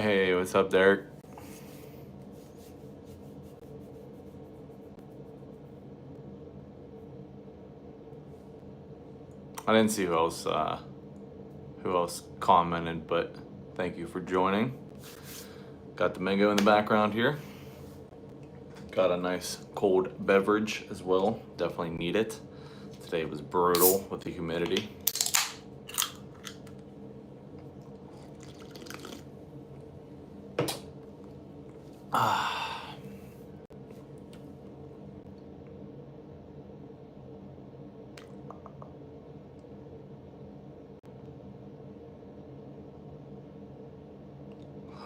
Hey, what's up, Derek? I didn't see who else commented, but thank you for joining. Got the mango in the background here. Got a nice cold beverage as well. Definitely need it. Today was brutal with the humidity.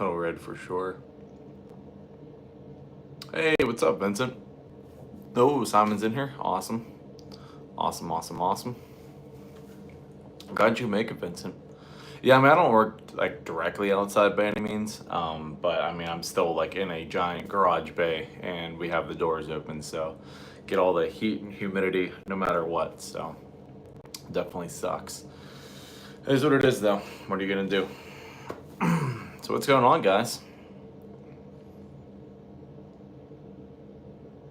Oh, red for sure. Hey, what's up, Vincent? Oh, Simon's in here. Awesome. Awesome. Glad you make it, Vincent. Yeah, I mean, I don't work like directly outside by any means, but I mean, I'm still like in a giant garage bay, and we have the doors open, so get all the heat and humidity no matter what. So definitely sucks. It is what it is, though. What are you gonna do? So what's going on, guys?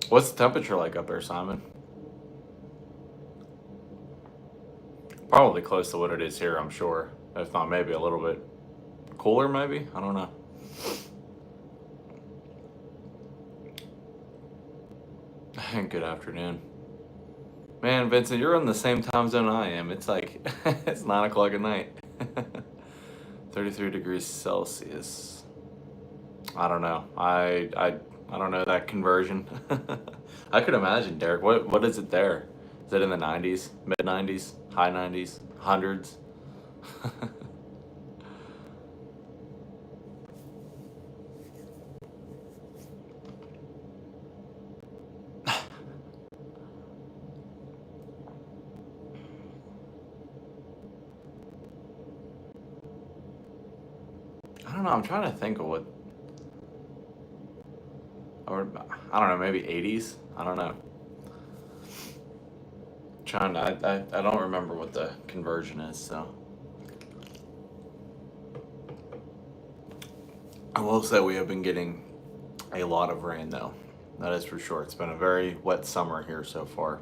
What's the temperature like up there, Simon? Probably close to what it is here, I'm sure. If not, maybe a little bit cooler, maybe? I don't know. Good afternoon. Man, Vincent, you're in the same time zone I am. It's like, it's 9 o'clock at night. 33 degrees Celsius. I don't know. I don't know that conversion. I could imagine, Derek. What is it there? Is it in the 90s, mid 90s, high 90s, hundreds? I don't know. I'm trying to think of what. I don't know. Maybe 80s. I don't know. Trying to. I don't remember what the conversion is. So I will say we have been getting a lot of rain, though. That is for sure. It's been a very wet summer here so far.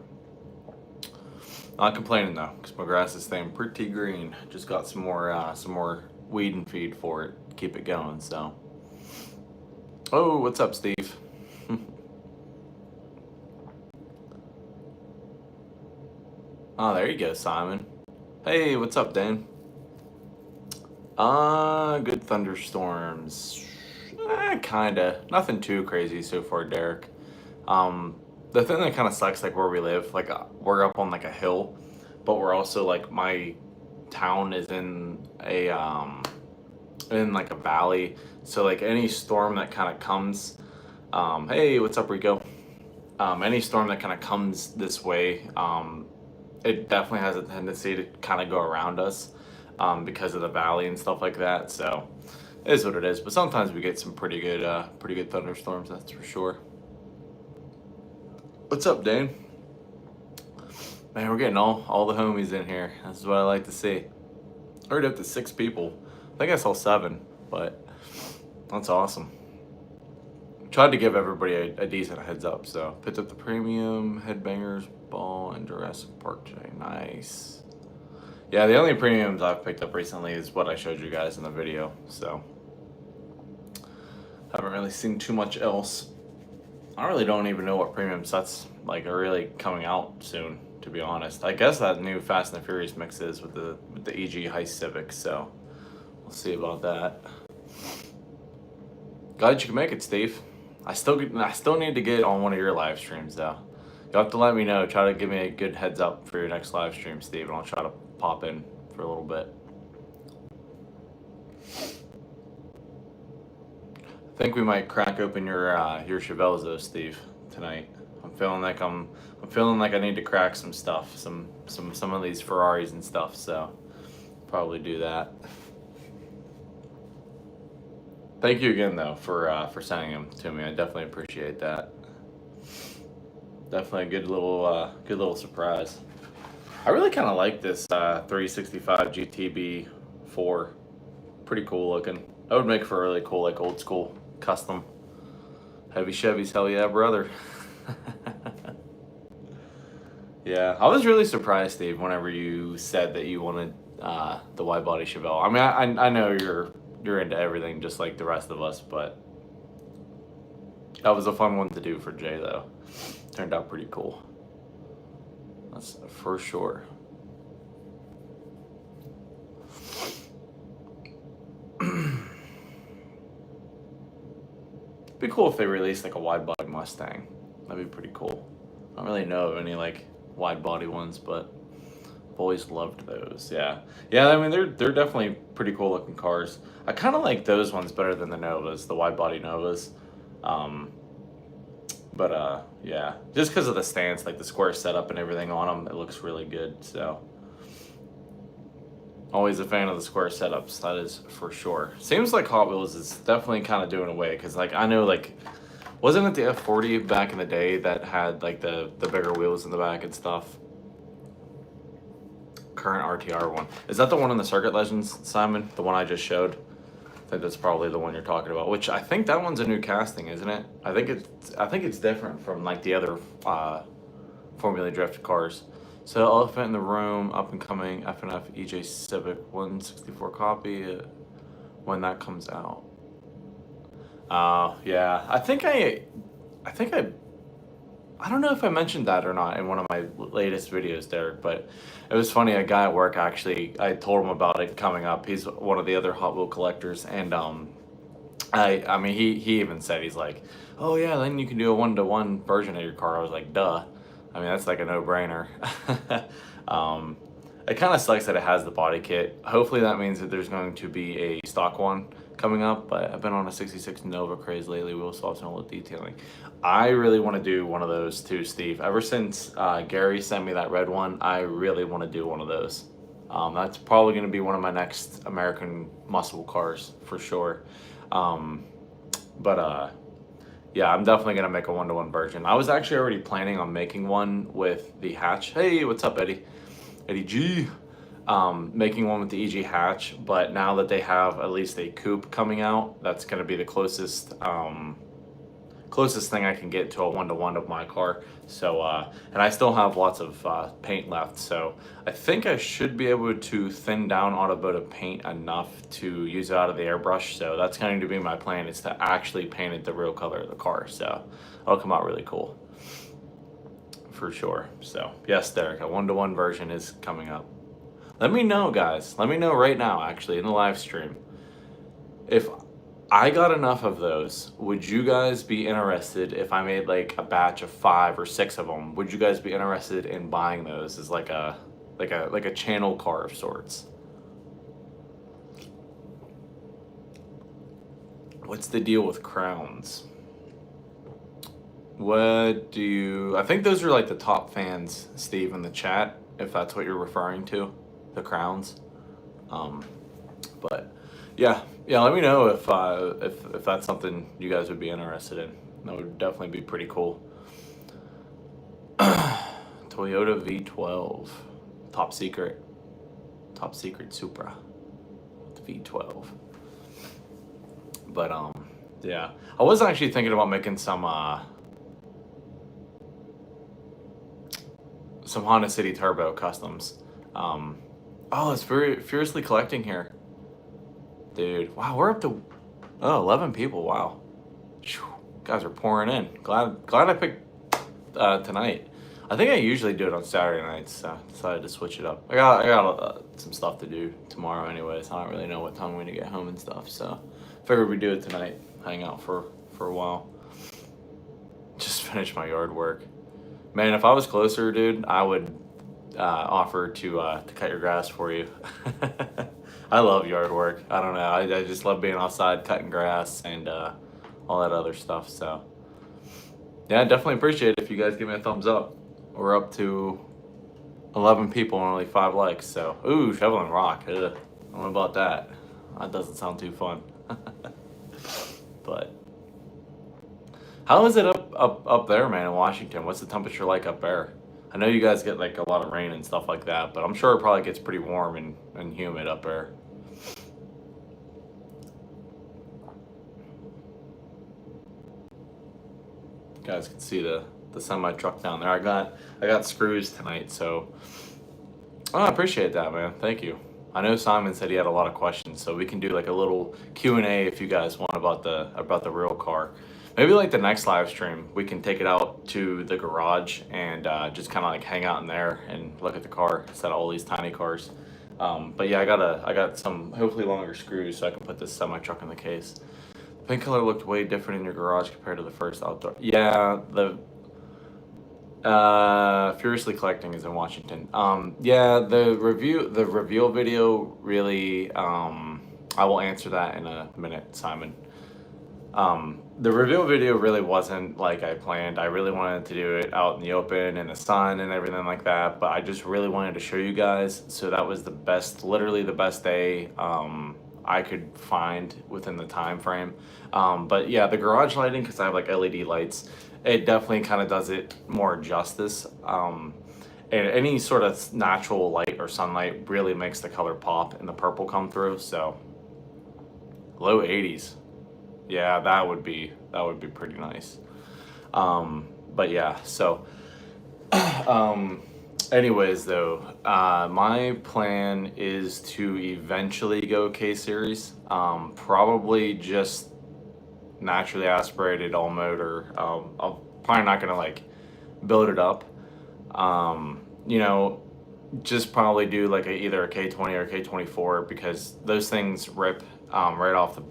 Not complaining though, because my grass is staying pretty green. Just got some more weed and feed for it. Keep it going. So. Oh, what's up, Steve? Oh, there you go, Simon. Hey, what's up, Dan? Good thunderstorms. Kinda. Nothing too crazy so far, Derek. The thing that kind of sucks, like where we live, like we're up on like a hill, but we're also like my town is in like a valley. So like any storm that kind of comes, hey, what's up, Rico? Any storm that kind of comes this way, it definitely has a tendency to kind of go around us because of the valley and stuff like that. So it is what it is. But sometimes we get some pretty good thunderstorms. That's for sure. What's up, Dane? Man, we're getting all the homies in here. This is what I like to see. Already up to 6 people. I think I saw 7, but that's awesome. Tried to give everybody a decent heads up, so picked up the premium, Headbangers, Ball, and Jurassic Park today. Nice. Yeah, the only premiums I've picked up recently is what I showed you guys in the video, so haven't really seen too much else. I really don't even know what premium sets like are really coming out soon, to be honest. I guess that new Fast and the Furious mix is with the EG Heist Civic, so we'll see about that. Glad you can make it, Steve. I still need to get on one of your live streams though. You'll have to let me know. Try to give me a good heads up for your next live stream, Steve, and I'll try to pop in for a little bit. I think we might crack open your Chevelles though, Steve, tonight. I'm feeling like I need to crack some stuff, some of these Ferraris and stuff. So probably do that. Thank you again though for sending them to me. I definitely appreciate that. Definitely a good little surprise. I really kind of like this 365 GTB 4. Pretty cool looking. That would make for a really cool, like old school custom heavy Chevys. Hell yeah, brother. Yeah, I was really surprised, Steve, whenever you said that you wanted the wide body Chevelle. I mean, I know you're into everything just like the rest of us, but that was a fun one to do for Jay, though. Turned out pretty cool. That's for sure. It'd be cool if they released like a wide body Mustang. That'd be pretty cool. I don't really know of any like wide body ones, but I've always loved those. Yeah, yeah. I mean, they're definitely pretty cool looking cars. I kind of like those ones better than the Novas, the wide body Novas. Yeah, just because of the stance, like the square setup and everything on them, it looks really good. So, always a fan of the square setups, that is for sure. Seems like Hot Wheels is definitely kind of doing away, because like I know, like, wasn't it the F40 back in the day that had like the bigger wheels in the back and stuff? Current RTR one, is that the one in the Circuit Legends, Simon? The one I just showed? I think that's probably the one you're talking about, which I think that one's a new casting, isn't it? I think it's different from like the other Formula Drift cars. So Elephant in the Room, up and coming F&F EJ Civic 164 copy when that comes out. Yeah, I don't know if I mentioned that or not in one of my latest videos, Derek, but it was funny. A guy at work, actually, I told him about it coming up. He's one of the other Hot Wheel collectors, and I mean, he even said, he's like, oh yeah, then you can do a 1-to-1 version of your car. I was like, duh. I mean, that's like a no-brainer. It kind of sucks that it has the body kit. Hopefully that means that there's going to be a stock one coming up, but I've been on a 66 Nova craze lately, wheel swaps and all the detailing. I really want to do one of those too, Steve. Ever since Gary sent me that red one, I really want to do one of those. That's probably going to be one of my next American muscle cars for sure. Yeah, I'm definitely going to make a 1-to-1 version. I was actually already planning on making one with the hatch. Hey, what's up, Eddie? Eddie G. Making one with the EG hatch, but now that they have at least a coupe coming out, that's going to be the closest thing I can get to a 1-to-1 of my car. So, and I still have lots of paint left, so I think I should be able to thin down automotive paint enough to use it out of the airbrush. So that's going to be my plan, is to actually paint it the real color of the car. So it'll come out really cool for sure. So yes, Derek, a 1-to-1 version is coming up. Let me know, guys. Let me know right now, actually, in the live stream. If I got enough of those, would you guys be interested if I made like a batch of 5 or 6 of them? Would you guys be interested in buying those as like a channel car of sorts? What's the deal with crowns? I think those are like the top fans, Steve, in the chat, if that's what you're referring to, the crowns. But yeah, let me know if that's something you guys would be interested in. That would definitely be pretty cool. Toyota V12, top secret Supra with V12. But yeah, I was actually thinking about making some Honda City Turbo customs. Oh, it's very fiercely collecting here. Dude, wow, we're up to 11 people. Wow, guys are pouring in. Glad I picked tonight. I think I usually do it on Saturday nights, so decided to switch it up. I got some stuff to do tomorrow anyways. I don't really know what time I'm gonna get home and stuff, so figured we'd do it tonight. Hang out for a while. Just finish my yard work. Man, if I was closer, dude, I would offer to cut your grass for you. I love yard work. I don't know. I just love being outside, cutting grass, and all that other stuff. So, yeah, I definitely appreciate it if you guys give me a thumbs up. We're up to 11 people and only 5 likes. So, ooh, shoveling rock. Ugh. I don't know about that. That doesn't sound too fun. But how is it up there, man, in Washington? What's the temperature like up there? I know you guys get like a lot of rain and stuff like that, but I'm sure it probably gets pretty warm and humid up there. You guys can see the semi truck down there. I got screws tonight, so I appreciate that, man. Thank you. I know Simon said he had a lot of questions, so we can do like a little Q&A if you guys want about the real car. Maybe like the next live stream, we can take it out to the garage and just kind of like hang out in there and look at the car instead of all these tiny cars. But yeah, I got some hopefully longer screws so I can put this semi truck in the case. The paint color looked way different in your garage compared to the first outdoor. Yeah, the Furiously Collecting is in Washington. Yeah, the reveal video really, I will answer that in a minute, Simon. The reveal video really wasn't like I planned. I really wanted to do it out in the open in the sun and everything like that, but I just really wanted to show you guys. So that was the best, literally the best day I could find within the time frame. But yeah, the garage lighting, because I have like LED lights, it definitely kind of does it more justice. And any sort of natural light or sunlight really makes the color pop and the purple come through. So low 80s. Yeah, that would be pretty nice. But yeah, so anyways though, my plan is to eventually go K-Series. Probably just naturally aspirated all motor. I'm probably not gonna like build it up. You know, just probably do like either a K20 or a K24 because those things rip right off the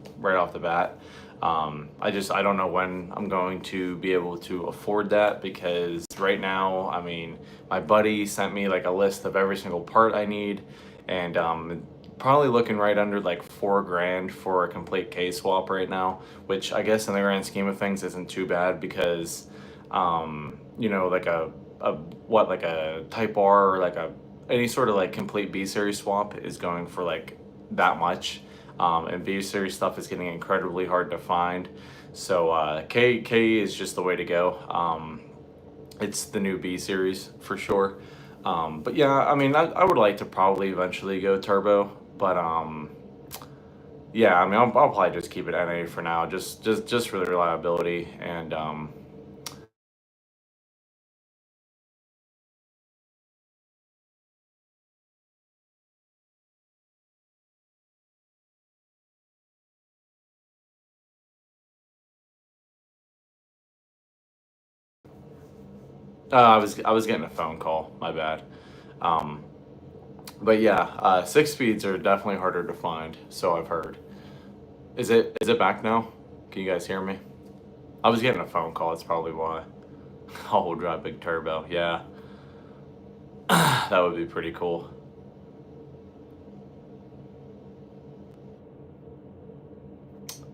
bat. I don't know when I'm going to be able to afford that because right now, I mean, my buddy sent me like a list of every single part I need, and probably looking right under like $4,000 for a complete K swap right now, which I guess in the grand scheme of things isn't too bad because you know, like like a Type R or like any sort of like complete B series swap is going for like that much. And B series stuff is getting incredibly hard to find. So K is just the way to go. It's the new B series for sure. But yeah, I mean, I would like to probably eventually go turbo, but yeah, I mean, I'll probably just keep it NA for now, just for the reliability and I was getting a phone call. My bad. Um, but yeah, 6 speeds are definitely harder to find. So I've heard. Is it back now? Can you guys hear me? I was getting a phone call. That's probably why. All-wheel drive big turbo. Yeah, that would be pretty cool.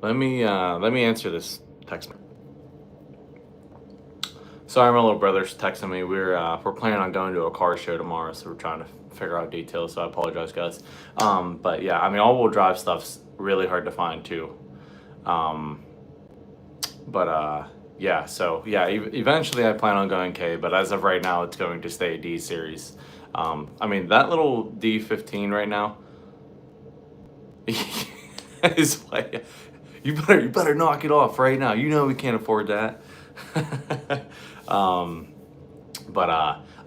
Let me answer this text. Sorry, my little brother's texting me. We're planning on going to a car show tomorrow, so we're trying to figure out details. So I apologize, guys. But yeah, I mean, all-wheel drive stuff's really hard to find too. Yeah. So yeah, eventually I plan on going K, but as of right now, it's going to stay D series. I mean, that little D15 right now is like, you better knock it off right now. You know we can't afford that. I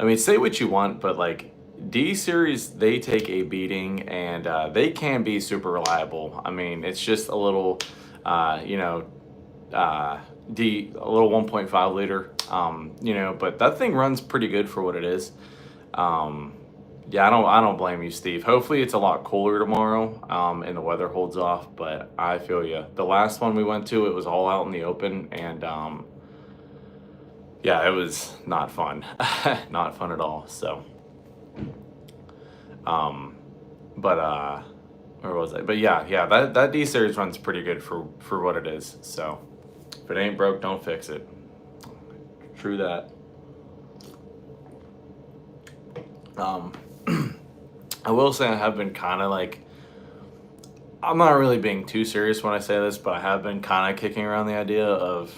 mean, say what you want, but like D series, they take a beating and they can be super reliable. I mean, it's just a little, you know, a little 1.5 liter, you know, but that thing runs pretty good for what it is. Yeah, I don't blame you, Steve. Hopefully it's a lot cooler tomorrow, and the weather holds off, but I feel you. The last one we went to, it was all out in the open and, yeah, it was not fun. Not fun at all. So, where was I? But yeah, that D series runs pretty good for what it is. So, if it ain't broke, don't fix it. True that. I will say I have been kind of like, I'm not really being too serious when I say this, but I have been kind of kicking around the idea of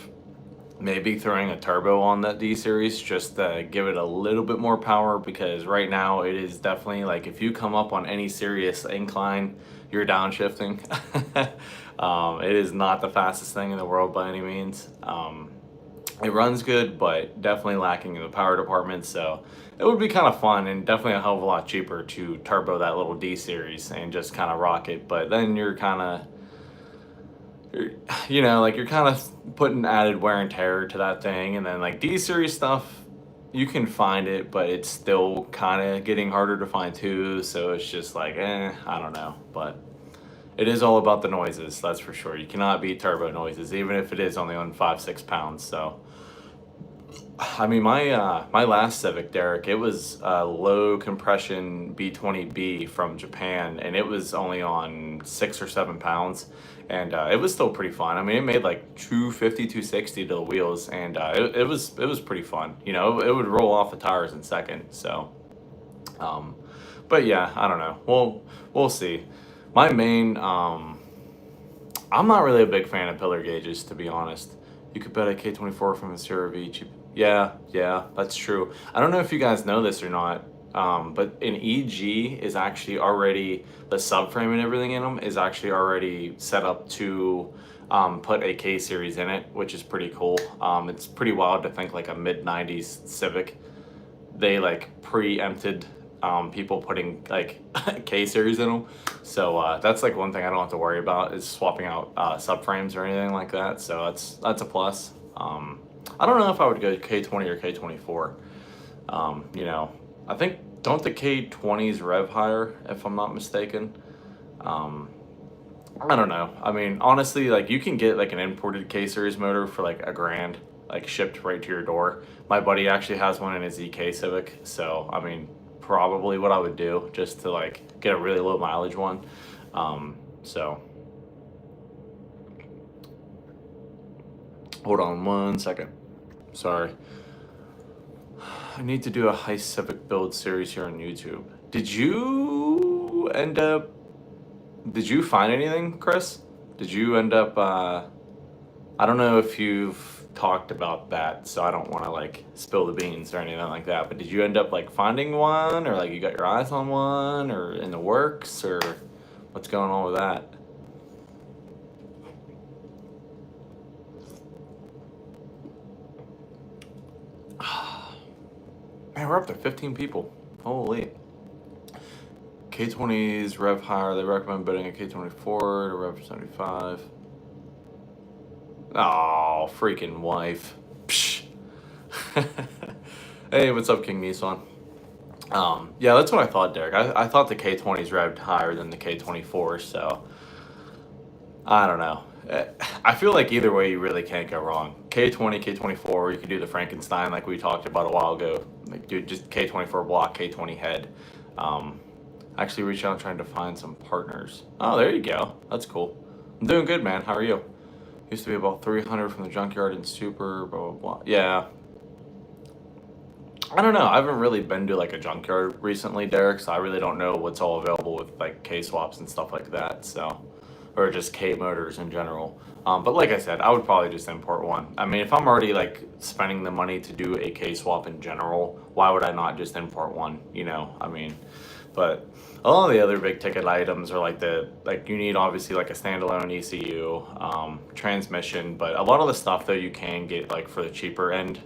maybe throwing a turbo on that D series just to give it a little bit more power, because right now it is definitely like if you come up on any serious incline, you're downshifting. It is not the fastest thing in the world by any means. It runs good, but definitely lacking in the power department. So it would be kind of fun and definitely a hell of a lot cheaper to turbo that little D series and just kind of rock it. But then you're kind of, like you're kind of putting added wear and tear to that thing. And then like D series stuff, you can find it, but it's still kind of getting harder to find too. So it's just like, I don't know. But it is all about the noises, that's for sure. You cannot beat turbo noises, even if it is only on 5-6 pounds. So I mean, my last Civic, Derek, it was a low compression B20B from Japan, and it was only on 6 or 7 pounds, and it was still pretty fun. I mean, it made like 250, 260 to the wheels, and it was pretty fun. It would roll off the tires in second. So, but yeah, I don't know. We'll see. My main, I'm not really a big fan of pillar gauges, to be honest. You could bet a K24 from a CRV cheap. Yeah, that's true. I don't know if you guys know this or not, but an EG is actually already, the subframe and everything in them is actually already set up to put a K series in it, which is pretty cool. It's pretty wild to think like a mid-90s Civic, they like preempted people putting like K series in them. So that's like one thing I don't have to worry about is swapping out subframes or anything like that. So that's a plus. I don't know if I would go K20 or K24. I think, don't the K20s rev higher, if I'm not mistaken? I don't know. I mean, honestly, like you can get like an imported K series motor for like $1,000, like shipped right to your door. My buddy actually has one in his EK Civic, so I mean, probably what I would do just to like get a really low mileage one. So hold on one second. Sorry. I need to do a Heist Civic build series here on YouTube. Did you find anything, Chris? Did you end up, I don't know if you've talked about that, so I don't want to like spill the beans or anything like that, but did you end up like finding one, or like you got your eyes on one, or in the works, or what's going on with that? Man, we're up to 15 people. Holy. K20s rev higher. They recommend bidding a K24 to rev 75. Oh, freaking wife. Psh. Hey, what's up, King Nissan? Yeah, that's what I thought, Derek. I thought the K20s revved higher than the K24, so I don't know. I feel like either way, you really can't go wrong. K20, K24, you could do the Frankenstein like we talked about a while ago. Like, dude, just K24 block, K20 head. Actually reach out trying to find some partners. Oh, there you go. That's cool. I'm doing good, man. How are you? Used to be about 300 from the junkyard in Super, blah, blah, blah. Yeah. I don't know. I haven't really been to like a junkyard recently, Derek, so I really don't know what's all available with like K swaps and stuff like that. So, or just K motors in general. But like I said, I would probably just import one. I mean, if I'm already like spending the money to do a K swap in general, why would I not just import one? I mean, but a lot of the other big ticket items are like you need obviously like a standalone ECU, transmission, but a lot of the stuff though you can get like for the cheaper end,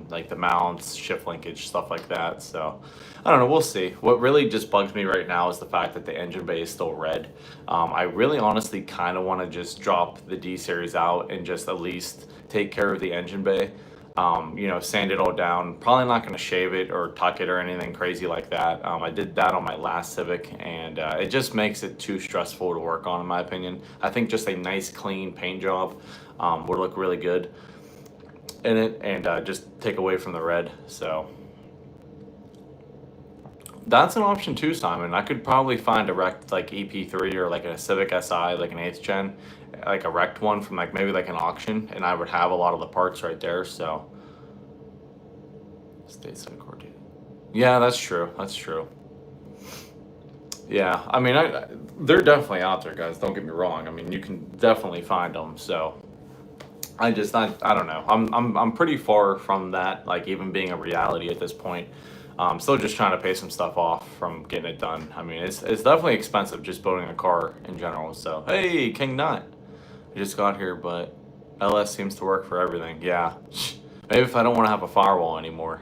like the mounts, shift linkage, stuff like that. So I don't know, we'll see. What really just bugs me right now is the fact that the engine bay is still red. I really honestly kind of want to just drop the D series out and just at least take care of the engine bay. Sand it all down. Probably not going to shave it or tuck it or anything crazy like that. I did that on my last Civic, and it just makes it too stressful to work on, in my opinion. I think just a nice, clean paint job would look really good in it, and just take away from the red. So that's an option too, Simon. I could probably find a wrecked like EP3 or like a Civic Si, like an 8th gen, like a wrecked one from like maybe like an auction, and I would have a lot of the parts right there. So stateside coordinated. Yeah, that's true. That's true. Yeah, I mean, they're definitely out there, guys. Don't get me wrong. I mean, you can definitely find them. So I don't know. I'm pretty far from that, like even being a reality at this point. Still just trying to pay some stuff off from getting it done. I mean, it's definitely expensive just building a car in general. So hey, King Nut, I just got here, but LS seems to work for everything. Yeah, Maybe if I don't want to have a firewall anymore.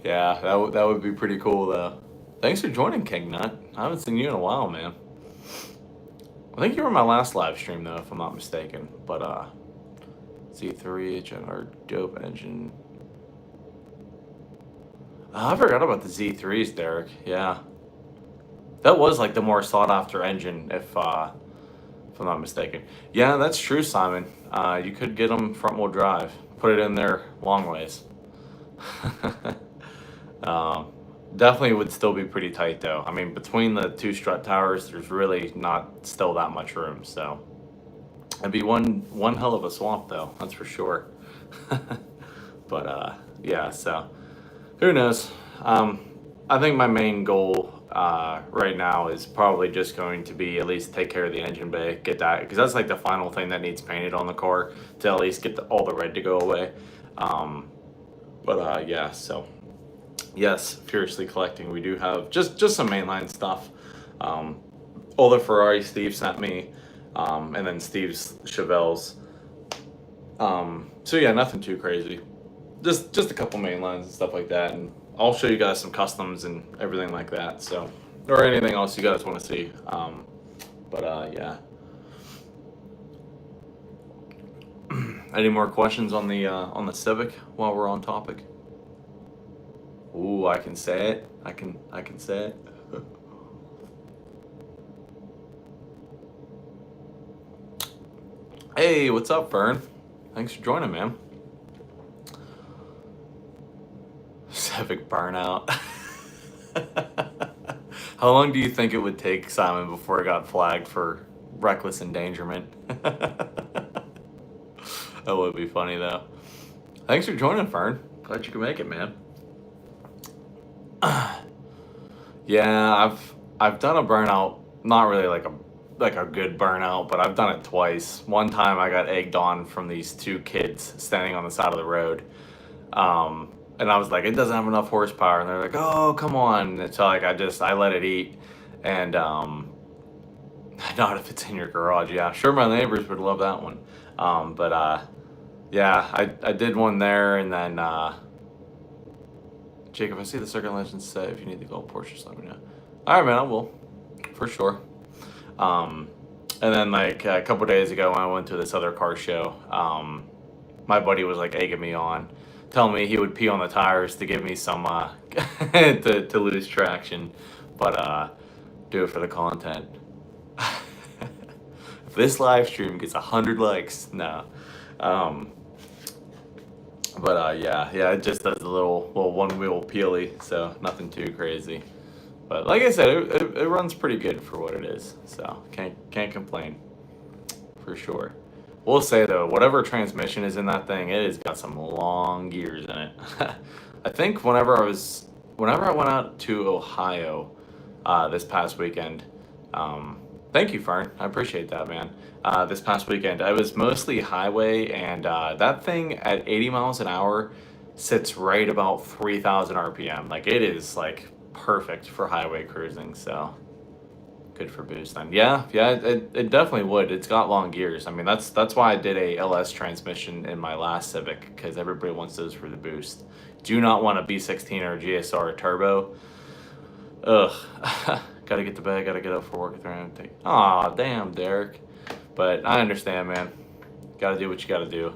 Yeah, that would be pretty cool though. Thanks for joining, King Nut. I haven't seen you in a while, man. I think you were in my last live stream though, if I'm not mistaken. But Z3 HNR dope engine. I forgot about the Z3s, Derek. Yeah, that was like the more sought after engine, if I'm not mistaken. Yeah, that's true, Simon. You could get them front wheel drive, put it in there long ways. Definitely would still be pretty tight though. I mean, between the two strut towers, there's really not still that much room. So it'd be one hell of a swamp though, that's for sure. But yeah, so who knows? I think my main goal right now is probably just going to be at least take care of the engine bay, get that, because that's like the final thing that needs painted on the car to at least get all the red to go away. But yeah, so yes, furiously collecting. We do have just some mainline stuff. All the Ferrari Steve sent me, and then Steve's Chevelles. So yeah, nothing too crazy. Just a couple mainlines and stuff like that, and I'll show you guys some customs and everything like that. So, or anything else you guys want to see. But yeah. Any more questions on the Civic while we're on topic? Ooh, I can say it. I can say it. Hey, what's up, Fern? Thanks for joining, man. Civic burnout. How long do you think it would take, Simon, before it got flagged for reckless endangerment? That would be funny, though. Thanks for joining, Fern. Glad you could make it, man. Yeah, I've done a burnout, not really like a good burnout, but I've done it twice. One time I got egged on from these two kids standing on the side of the road. And I was like, it doesn't have enough horsepower, and they're like, oh, come on. And so like I let it eat, and not if it's in your garage. Yeah, sure, my neighbors would love that one. But yeah, I did one there, and then Jacob, I see the Circuit Legends say if you need to go Porsche, just let me know. All right, man, I will, for sure. And then like a couple days ago when I went to this other car show, my buddy was like egging me on, telling me he would pee on the tires to give me some to lose traction, but do it for the content. If this live stream gets 100 likes, no. But yeah, it just does a little one wheel peely, so nothing too crazy. But like I said, it runs pretty good for what it is, so can't complain, for sure. We'll say though, whatever transmission is in that thing, it has got some long gears in it. I think whenever I went out to Ohio this past weekend, thank you, Fern, I appreciate that, man. This past weekend, I was mostly highway, and that thing at 80 miles an hour sits right about 3,000 RPM. Like it is like perfect for highway cruising, so good for boost then. Yeah, it definitely would. It's got long gears. I mean, that's why I did a LS transmission in my last Civic, because everybody wants those for the boost. Do not want a B16 or a GSR turbo. Ugh. Gotta get to bed, gotta get up for work at 3:00. Aw, damn, Derek. But I understand, man. Gotta do what you gotta do.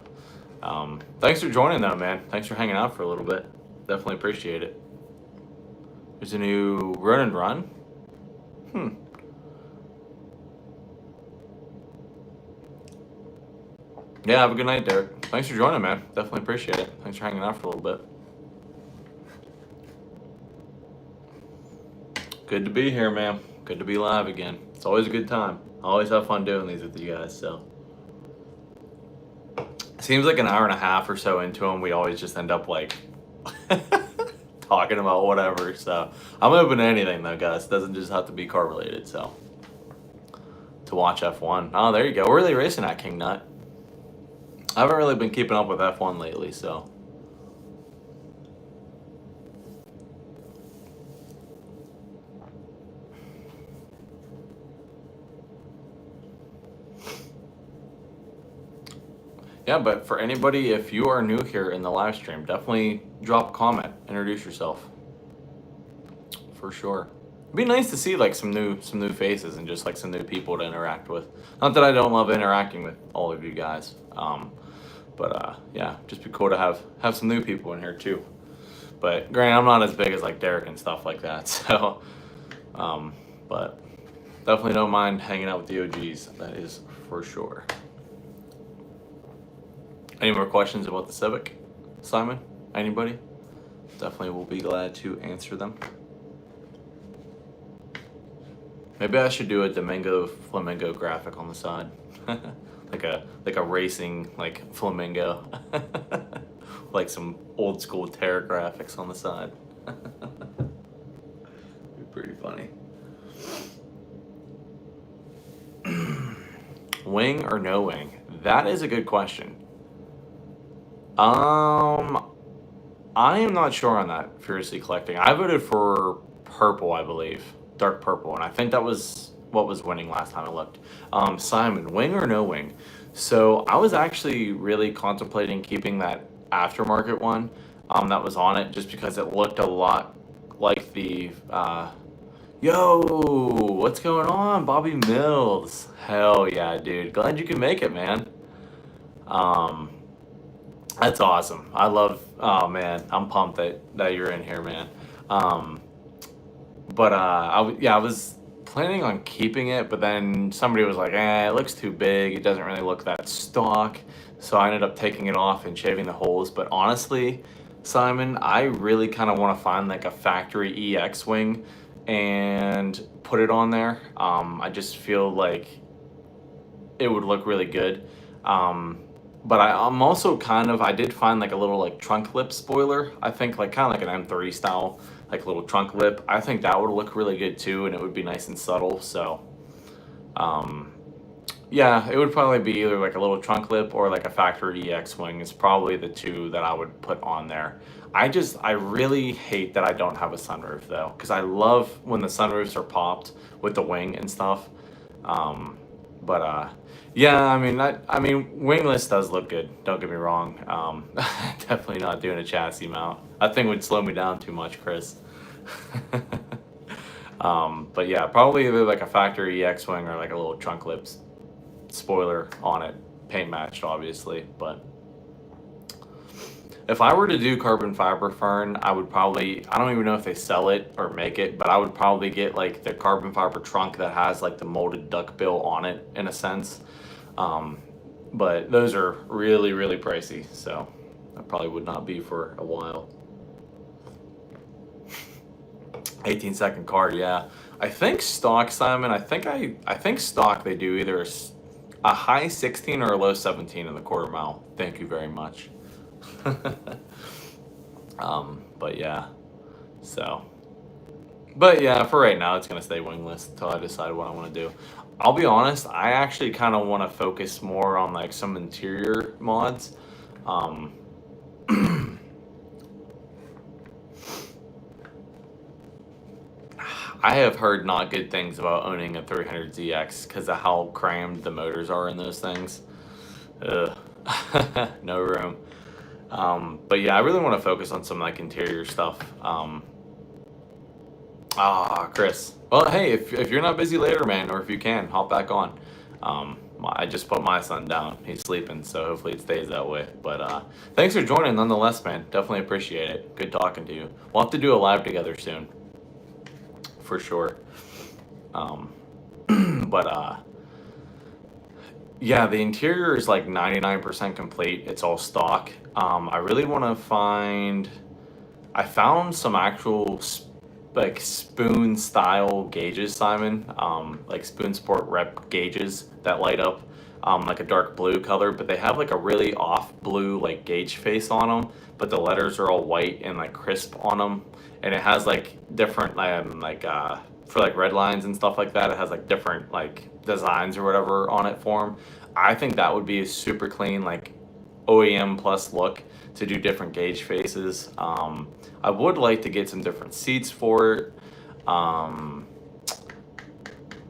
Thanks for joining though, man. Thanks for hanging out for a little bit. Definitely appreciate it. There's a new Run and Run. Yeah, have a good night, Derek. Thanks for joining, man. Definitely appreciate it. Thanks for hanging out for a little bit. Good to be here, man. Good to be live again. It's always a good time. I always have fun doing these with you guys, so. Seems like an hour and a half or so into them, we always just end up like talking about whatever, so. I'm open to anything though, guys. It doesn't just have to be car related, so. To watch F1. Oh, there you go. Where are they racing at, King Nut? I haven't really been keeping up with F1 lately, so. yeah, but for anybody, if you are new here in the live stream, definitely drop a comment, introduce yourself, for sure. It'd be nice to see like some new faces and just like some new people to interact with. Not that I don't love interacting with all of you guys, but yeah, just be cool to have some new people in here too. But granted, I'm not as big as like Derek and stuff like that, so but definitely don't mind hanging out with the OGs. That is for sure. Any more questions about the Civic, Simon? Anybody? Definitely will be glad to answer them. Maybe I should do a Domingo Flamingo graphic on the side. like a racing like flamingo. Like some old school Terra graphics on the side. Be pretty funny. Wing or no wing? That is a good question. I am not sure on that, Furiously Collecting. I voted for purple, I believe. Dark purple, and I think that was what was winning last time I looked. Simon, wing or no wing? So I was actually really contemplating keeping that aftermarket one that was on it, just because it looked a lot like the yo, what's going on, Bobby Mills? Hell yeah, dude. Glad you can make it, man. That's awesome. I love, oh man, I'm pumped that you're in here, man. But I was planning on keeping it, but then somebody was like, it looks too big. It doesn't really look that stock. So I ended up taking it off and shaving the holes. But honestly, Simon, I really kind of want to find like a factory EX wing and put it on there. I just feel like it would look really good. But I'm also I did find like a little like trunk lip spoiler. I think like kind of like an M3 style, like little trunk lip. I think that would look really good too, and it would be nice and subtle. So, yeah, it would probably be either like a little trunk lip or like a factory EX wing. It's probably the two that I would put on there. I really hate that I don't have a sunroof though, because I love when the sunroofs are popped with the wing and stuff. Yeah, I mean, wingless does look good. Don't get me wrong. Definitely not doing a chassis mount. That thing would slow me down too much, Chris. But yeah, probably either like a factory EX wing or like a little trunk lips spoiler on it, paint matched, obviously. But if I were to do carbon fiber fern, I would probably, I don't even know if they sell it or make it, but I would probably get like the carbon fiber trunk that has like the molded duckbill on it in a sense. But those are really, really pricey, so that probably would not be for a while. 18-second card, yeah. I think stock, Simon, I think stock they do either a high 16 or a low 17 in the quarter mile. Thank you very much. But yeah, so, but yeah, for right now, it's gonna stay wingless until I decide what I want to do. I'll be honest, I actually kind of want to focus more on like some interior mods. I have heard not good things about owning a 300ZX because of how crammed the motors are in those things. Ugh. No room. But yeah, I really want to focus on some like interior stuff. Chris. Well, hey, if you're not busy later, man, or if you can, hop back on. I just put my son down. He's sleeping, so hopefully it stays that way. But thanks for joining nonetheless, man. Definitely appreciate it. Good talking to you. We'll have to do a live together soon. For sure. Yeah, the interior is like 99% complete. It's all stock. I really want to find... I found some actual like spoon style gauges, Simon. Like Spoon Sport Rep gauges that light up like a dark blue color, but they have like a really off blue like gauge face on them, but the letters are all white and like crisp on them, and it has like different for like red lines and stuff like that, it has like different like designs or whatever on it for them. I think that would be a super clean like OEM plus look to do different gauge faces. I would like to get some different seats for it.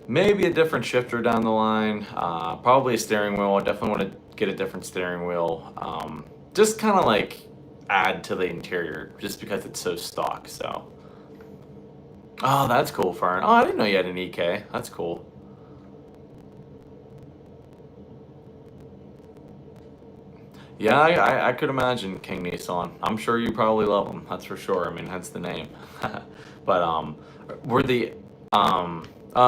Maybe a different shifter down the line. Probably a steering wheel. I definitely want to get a different steering wheel. Just kind of like add to the interior just because it's so stock. So, oh, that's cool, Fern. Oh, I didn't know you had an EK. That's cool. Yeah, I could imagine King Nissan. I'm sure you probably love them. That's for sure. I mean, hence the name. But we're the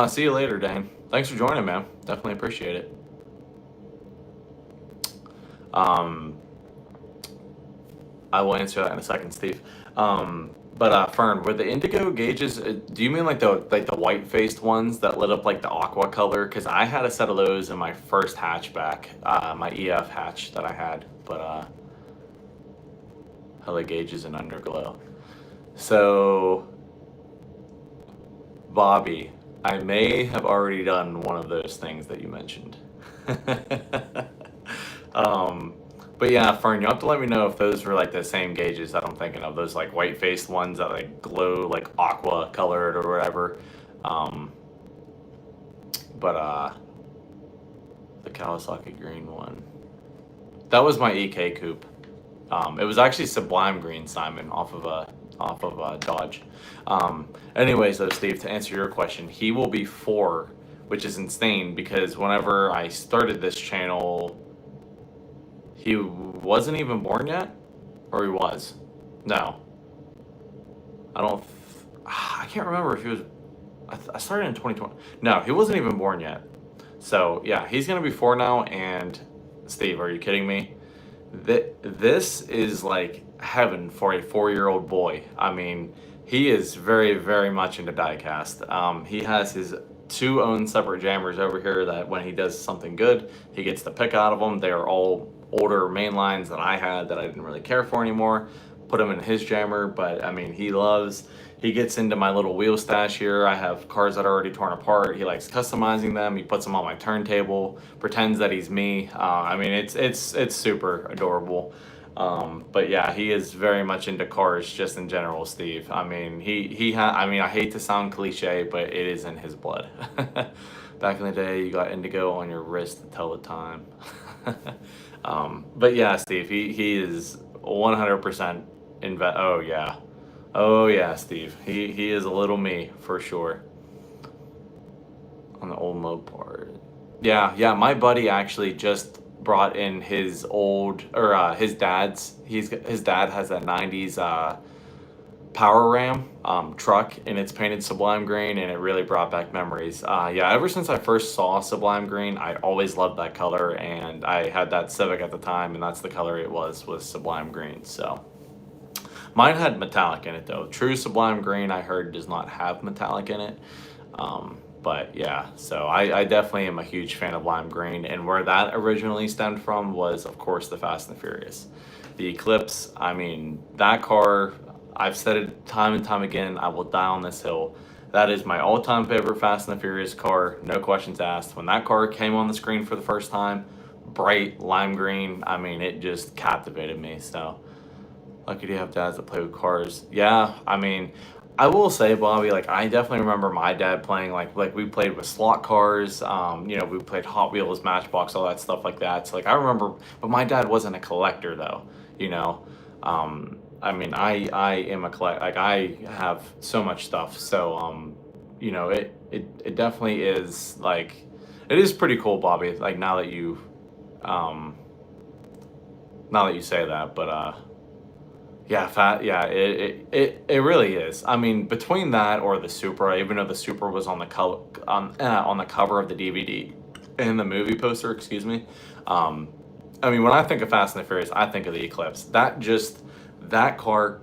see you later, Dane. Thanks for joining, man. Definitely appreciate it. I will answer that in a second, Steve. But Fern, were the indigo gauges? Do you mean like the white faced ones that lit up like the aqua color? Because I had a set of those in my first hatchback, my EF hatch that I had. But hella gauges and underglow. So, Bobby, I may have already done one of those things that you mentioned. But yeah, Fern, you'll have to let me know if those were like the same gauges that I'm thinking of. Those like white faced ones that like glow like aqua colored or whatever. But the Kawasaki green one. That was my EK coupe. It was actually Sublime Green, Simon, off of Dodge. Anyways, though, Steve, to answer your question, he will be 4, which is insane because whenever I started this channel, he wasn't even born yet, or he was? No, I can't remember if he was. I started in 2020. No, he wasn't even born yet. So yeah, he's gonna be 4 now. And Steve, are you kidding me? This is like heaven for a 4-year-old boy. I mean, he is very, very much into diecast. He has his 2 own separate jammers over here that when he does something good, he gets to pick out of them. They are all older main lines that I had that I didn't really care for anymore. Put them in his jammer, but I mean, he gets into my little wheel stash here. I have cars that are already torn apart. He likes customizing them. He puts them on my turntable, pretends that he's me. I mean, it's super adorable. But yeah, he is very much into cars just in general, Steve. I mean, I mean, I hate to sound cliche, but it is in his blood. Back in the day, you got indigo on your wrist to tell the time. But yeah, Steve, he is 100% oh yeah. Oh yeah, Steve. He is a little me for sure. On the old Mopar. Yeah, my buddy actually just brought in his old his dad's. His dad has a 90s Power Ram truck, and it's painted Sublime Green, and it really brought back memories. Yeah, ever since I first saw Sublime Green, I always loved that color, and I had that Civic at the time, and that's the color it was Sublime Green. So mine had metallic in it though. True Sublime Green, I heard, does not have metallic in it. But yeah, so I definitely am a huge fan of lime green, and where that originally stemmed from was, of course, the Fast and the Furious. The Eclipse, I mean, that car, I've said it time and time again, I will die on this hill. That is my all-time favorite Fast and the Furious car, no questions asked. When that car came on the screen for the first time, bright lime green, I mean, it just captivated me. So lucky to have dads that play with cars. Yeah, I mean, I will say, Bobby, like, I definitely remember my dad playing, like we played with slot cars, you know, we played Hot Wheels, Matchbox, all that stuff like that. So, like, I remember, but my dad wasn't a collector, though, you know. I mean, I am a collector, like, I have so much stuff. So, you know, it definitely is, like, it is pretty cool, Bobby, like, now that you say that, but, yeah, it really is. I mean, between that or the Supra, even though the Supra was on the cover of the DVD and the movie poster, excuse me. I mean, when I think of Fast and the Furious, I think of the Eclipse. That car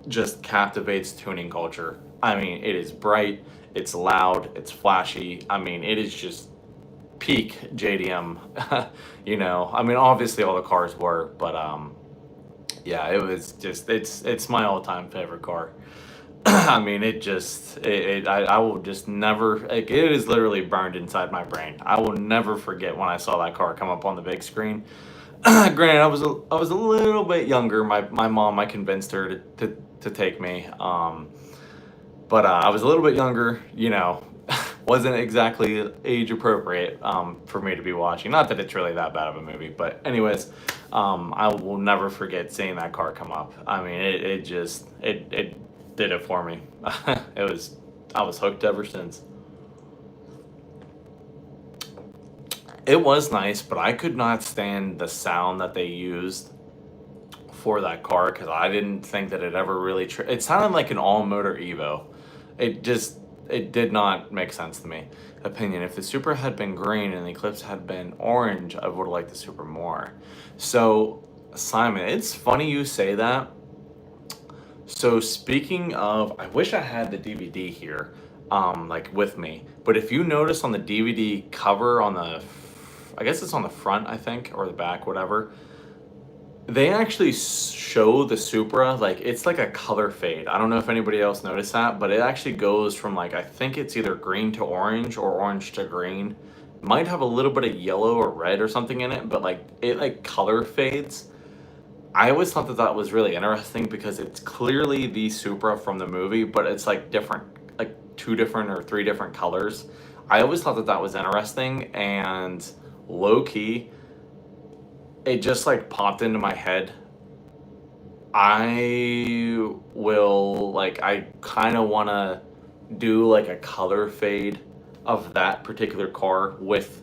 just captivates tuning culture. I mean, it is bright, it's loud, it's flashy. I mean, it is just peak JDM. You know, I mean, obviously all the cars were, but yeah, it was just, it's my all-time favorite car. I mean, I will just never, like, it is literally burned inside my brain. I will never forget when I saw that car come up on the big screen. Granted, I was a little bit younger. My mom, I convinced her to take me. But I was a little bit younger, you know. wasn't exactly age appropriate for me to be watching. Not that it's really that bad of a movie, but anyways, I will never forget seeing that car come up. I mean, it just it did it for me. I was hooked ever since. It was nice, but I could not stand the sound that they used for that car because I didn't think that it ever really. It sounded like an all-motor Evo. It just it did not make sense to me. Opinion: if the Supra had been green and the Eclipse had been orange, I would have liked the Supra more. So Simon, it's funny you say that. So speaking of, I wish I had the DVD here, like with me. But if you notice on the DVD cover on the, I guess it's on the front, I think, or the back, whatever. They actually show the Supra, like it's like a color fade. I don't know if anybody else noticed that, but it actually goes from like, I think it's either green to orange or orange to green. Might have a little bit of yellow or red or something in it, but like it like color fades. I always thought that that was really interesting because it's clearly the Supra from the movie, but it's like different, like 2 different or 3 different colors. I always thought that that was interesting, and low key, it just like popped into my head. I kind of want to do like a color fade of that particular car with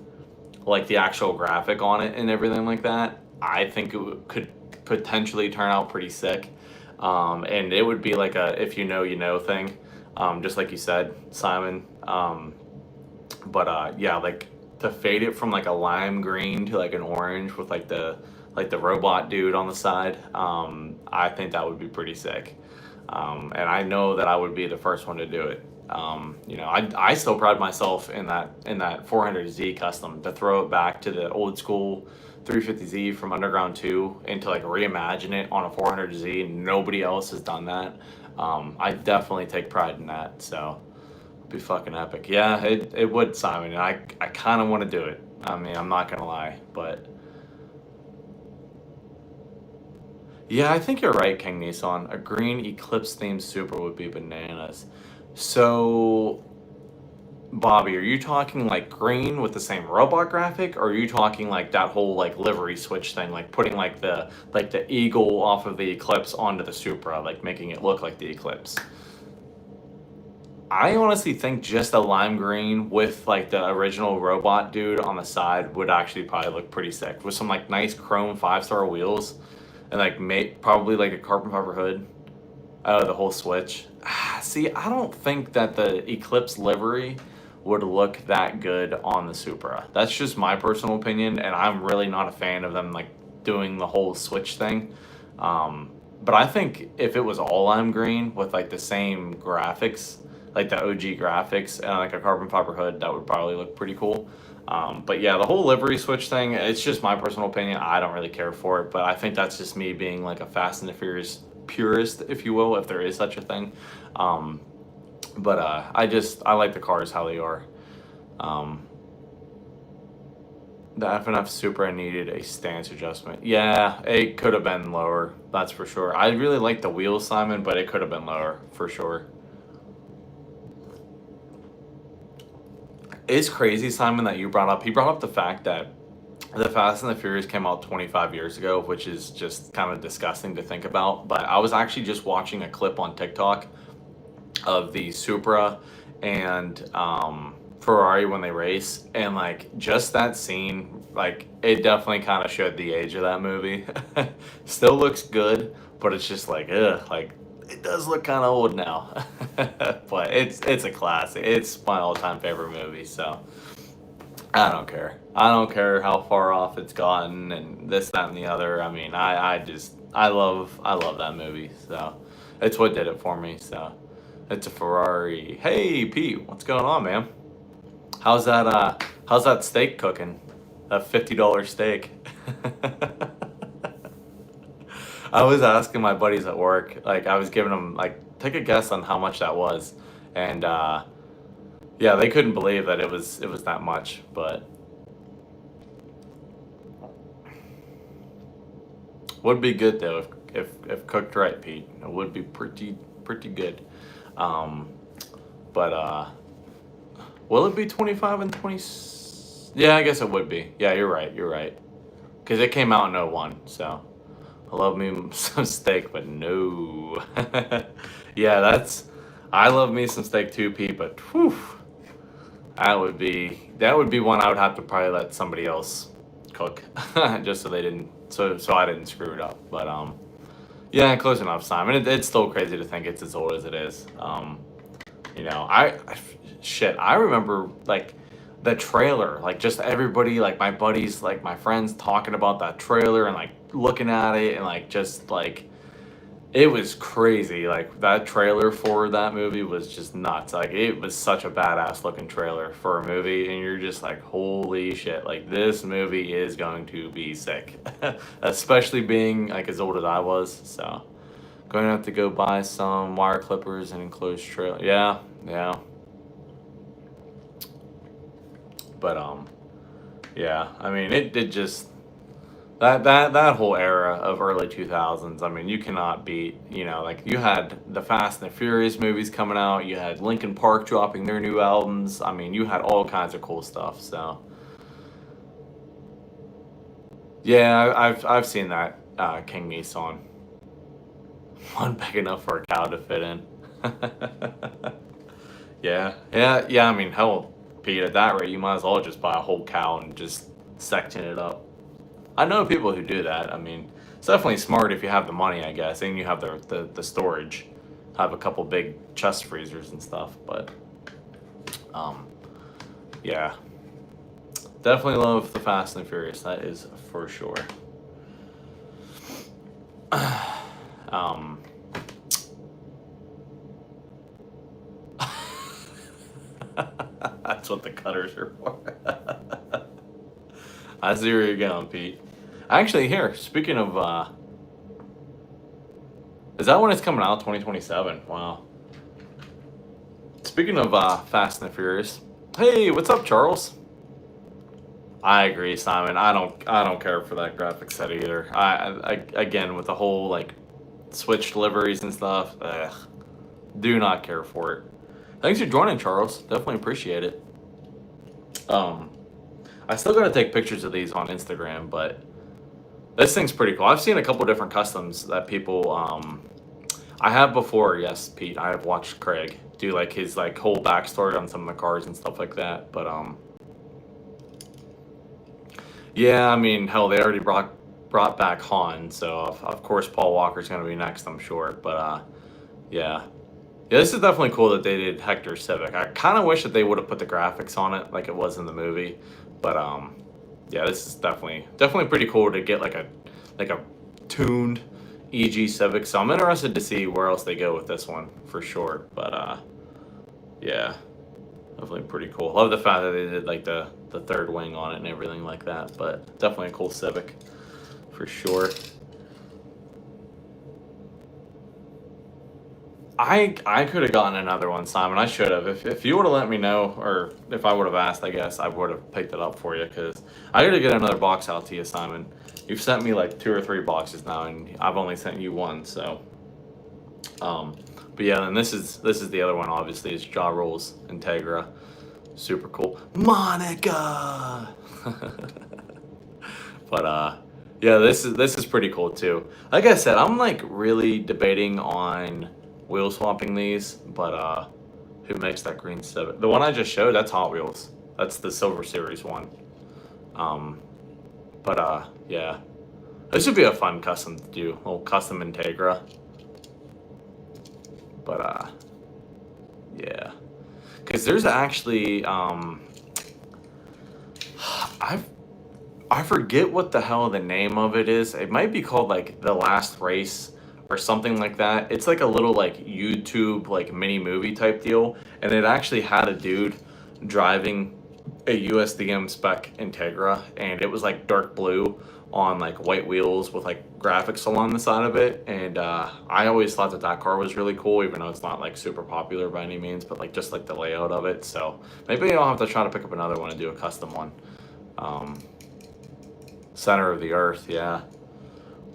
like the actual graphic on it and everything like that. I think could potentially turn out pretty sick. And it would be like a if you know, you know thing, just like you said, Simon. Yeah, like to fade it from like a lime green to like an orange with like the robot dude on the side. I think that would be pretty sick. And I know that I would be the first one to do it. I still pride myself in that 400Z custom to throw it back to the old school 350Z from Underground 2 and to like reimagine it on a 400Z. Nobody else has done that. I definitely take pride in that. So it'd be fucking epic. Yeah, it would, Simon. And I kind of want to do it. I mean, I'm not gonna lie, but yeah, I think you're right, King Nissan. A green Eclipse themed Supra would be bananas. So, Bobby, are you talking like green with the same robot graphic, or are you talking like that whole like livery switch thing, like putting like the eagle off of the Eclipse onto the Supra, like making it look like the Eclipse? I honestly think just a lime green with like the original robot dude on the side would actually probably look pretty sick with some like nice chrome 5-star wheels and like probably like a carbon fiber hood. The whole switch. See, I don't think that the Eclipse livery would look that good on the Supra. That's just my personal opinion, and I'm really not a fan of them like doing the whole switch thing. But I think if it was all lime green with like the same graphics, like the OG graphics and like a carbon fiber hood, that would probably look pretty cool. But yeah, the whole livery switch thing, it's just my personal opinion. I don't really care for it, but I think that's just me being like a Fast and the Furious purist, if you will, if there is such a thing. I like the cars how they are. The F&F Supra needed a stance adjustment. Yeah, it could have been lower, that's for sure. I really like the wheels, Simon, but it could have been lower for sure. It's crazy, Simon, that you brought up. He brought up the fact that the Fast and the Furious came out 25 years ago, which is just kind of disgusting to think about. But I was actually just watching a clip on TikTok of the Supra and Ferrari when they race, and like just that scene, like it definitely kind of showed the age of that movie. Still looks good, but it's just like, ugh, like it does look kind of old now. But it's a classic. It's my all-time favorite movie, so I don't care. I don't care how far off it's gotten and this, that, and the other. I mean, I love that movie. So it's what did it for me. So it's a Ferrari. Hey Pete, what's going on, man? How's that steak cooking? That $50 steak. I was asking my buddies at work, like I was giving them like take a guess on how much that was, and yeah, they couldn't believe that it was that much, but would be good though if cooked right, Pete. It would be pretty good. Um, but Will it be 25 and 20? Yeah, I guess it would be. Yeah, you're right. You're right. Because it came out in '01, so I love me some steak, but no. Yeah, I love me some steak too, Pete, but whew, that would be one I would have to probably let somebody else cook, just so they didn't so I didn't screw it up. But yeah, close enough, Simon. It's still crazy to think it's as old as it is. Shit, I remember like the trailer, like just everybody, like my buddies, like my friends talking about that trailer and like looking at it and like just like it was crazy. Like that trailer for that movie was just nuts. Like it was such a badass looking trailer for a movie, and you're just like, holy shit! Like this movie is going to be sick, especially being like as old as I was. So going to have to go buy some wire clippers and enclosed trailer. Yeah, yeah. But yeah. I mean, it did just that whole era of early 2000s. I mean, you cannot beat. Like you had the Fast and the Furious movies coming out. You had Linkin Park dropping their new albums. I mean, you had all kinds of cool stuff. So yeah, I've seen that King Nissan. One big enough for a cow to fit in. Yeah, yeah, yeah. I mean, hell, Pete, at that rate, you might as well just buy a whole cow and just section it up. I know people who do that. I mean, it's definitely smart if you have the money, I guess, and you have the storage. Have a couple big chest freezers and stuff. But um, yeah, definitely love the Fast and the Furious. That is for sure. Um, that's what the cutters are for. I see where you're going, Pete. Actually, here, speaking of, is that when it's coming out? 2027. Wow. Speaking of Fast and the Furious. Hey, what's up, Charles? I agree, Simon. I don't care for that graphic set either. I again with the whole like switched liveries and stuff. Ugh, do not care for it. Thanks for joining, Charles. Definitely appreciate it. Um, I still gotta take pictures of these on Instagram, but this thing's pretty cool. I've seen a couple different customs that people I have before. Yes, Pete. I have watched Craig do like his like whole backstory on some of the cars and stuff like that. But yeah, I mean, hell, they already brought back Han, so of course Paul Walker's gonna be next, I'm sure. But yeah. Yeah, this is definitely cool that they did Hector Civic. I kind of wish that they would have put the graphics on it like it was in the movie, but yeah, this is definitely pretty cool to get like a tuned EG Civic. So I'm interested to see where else they go with this one for sure. But yeah, definitely pretty cool. Love the fact that they did like the third wing on it and everything like that. But definitely a cool Civic for sure. I could have gotten another one, Simon. I should have. If you would have let me know, or if I would have asked, I guess I would have picked it up for you. Because I got to get another box out to you, Simon. You've sent me like 2 or 3 boxes now, and I've only sent you one. So, but yeah, and this is the other one. Obviously, is Ja Rule's Integra. Super cool, Monica. But yeah, this is pretty cool too. Like I said, I'm like really debating on wheel swapping these, but who makes that green Civic? The one I just showed, that's Hot Wheels. That's the Silver Series one. But yeah, this would be a fun custom to do, a little custom Integra. But yeah, because there's actually I forget what the hell the name of it is. It might be called like The Last Race or something like that. It's like a little like YouTube like mini movie type deal, and it actually had a dude driving a USDM spec Integra, and it was like dark blue on like white wheels with like graphics along the side of it. And I always thought that car was really cool, even though it's not like super popular by any means, but like just like the layout of it. So maybe I'll have to try to pick up another one and do a custom one. Center of the Earth, yeah.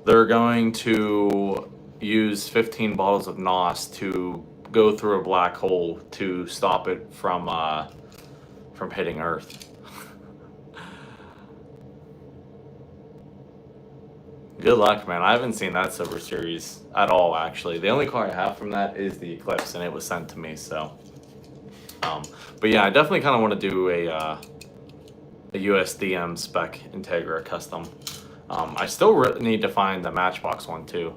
They're going to use 15 bottles of NOS to go through a black hole to stop it from from hitting Earth. Good luck, man. I haven't seen that Silver Series at all, actually. The only car I have from that is the Eclipse, and it was sent to me, so. But yeah, I definitely kind of want to do a USDM spec Integra custom. I still need to find the Matchbox one, too.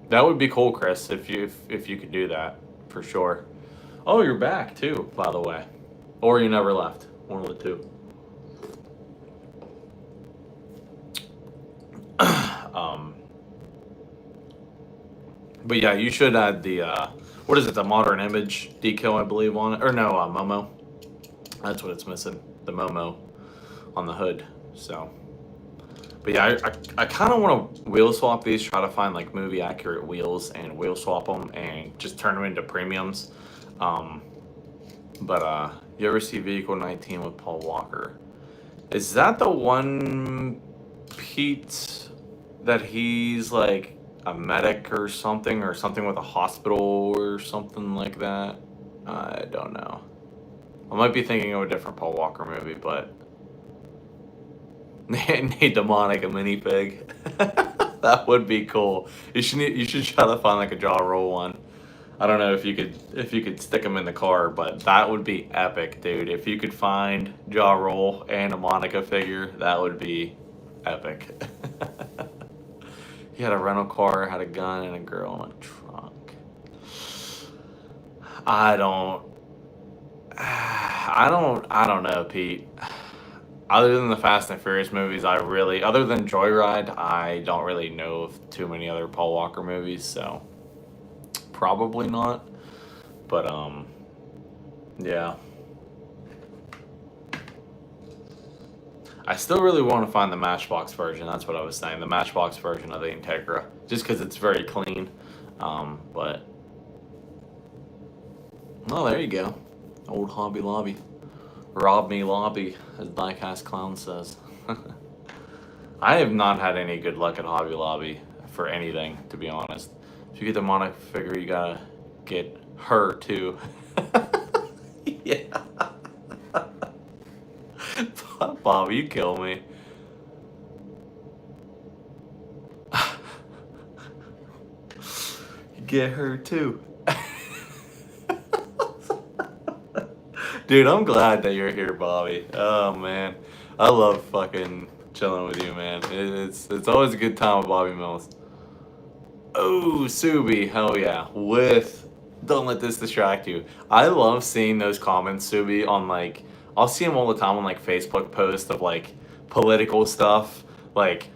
That would be cool, Chris, if you could do that, for sure. Oh, you're back, too, by the way. Or you never left. One of the two. But yeah, you should add the, what is it, the Modern Image decal, I believe, on it. Or no, Momo. That's what it's missing, the Momo on the hood, so. But yeah, I kind of want to wheel swap these, try to find like movie accurate wheels and wheel swap them and just turn them into premiums. But you ever see Vehicle 19 with Paul Walker? Is that the one, Pete, that he's like a medic or something with a hospital or something like that? I don't know. I might be thinking of a different Paul Walker movie, but Nate Demonic, a minifig. That would be cool. You should try to find like a jaw roll one. I don't know if you could stick them in the car, but that would be epic, dude. If you could find jaw roll and a Monica figure, that would be epic. He had a rental car, had a gun, and a girl in a trunk. I don't know, Pete. Other than the Fast and Furious movies, other than Joyride, I don't really know of too many other Paul Walker movies, so probably not. But yeah. I still really want to find the Matchbox version. That's what I was saying. The Matchbox version of the Integra, just because it's very clean. But oh, there you go. Old Hobby Lobby. Rob me lobby, as Diecast Clown says. I have not had any good luck at Hobby Lobby for anything, to be honest. If you get the Monica figure, you gotta get her too. Yeah. Bob, you kill me. Get her too. Dude, I'm glad that you're here, Bobby. Oh man, I love fucking chilling with you, man. It's always a good time with Bobby Mills. Oh, Subi, hell yeah. With Don't Let This Distract You. I love seeing those comments, Subi, on like, I'll see them all the time on like Facebook posts of like political stuff, like,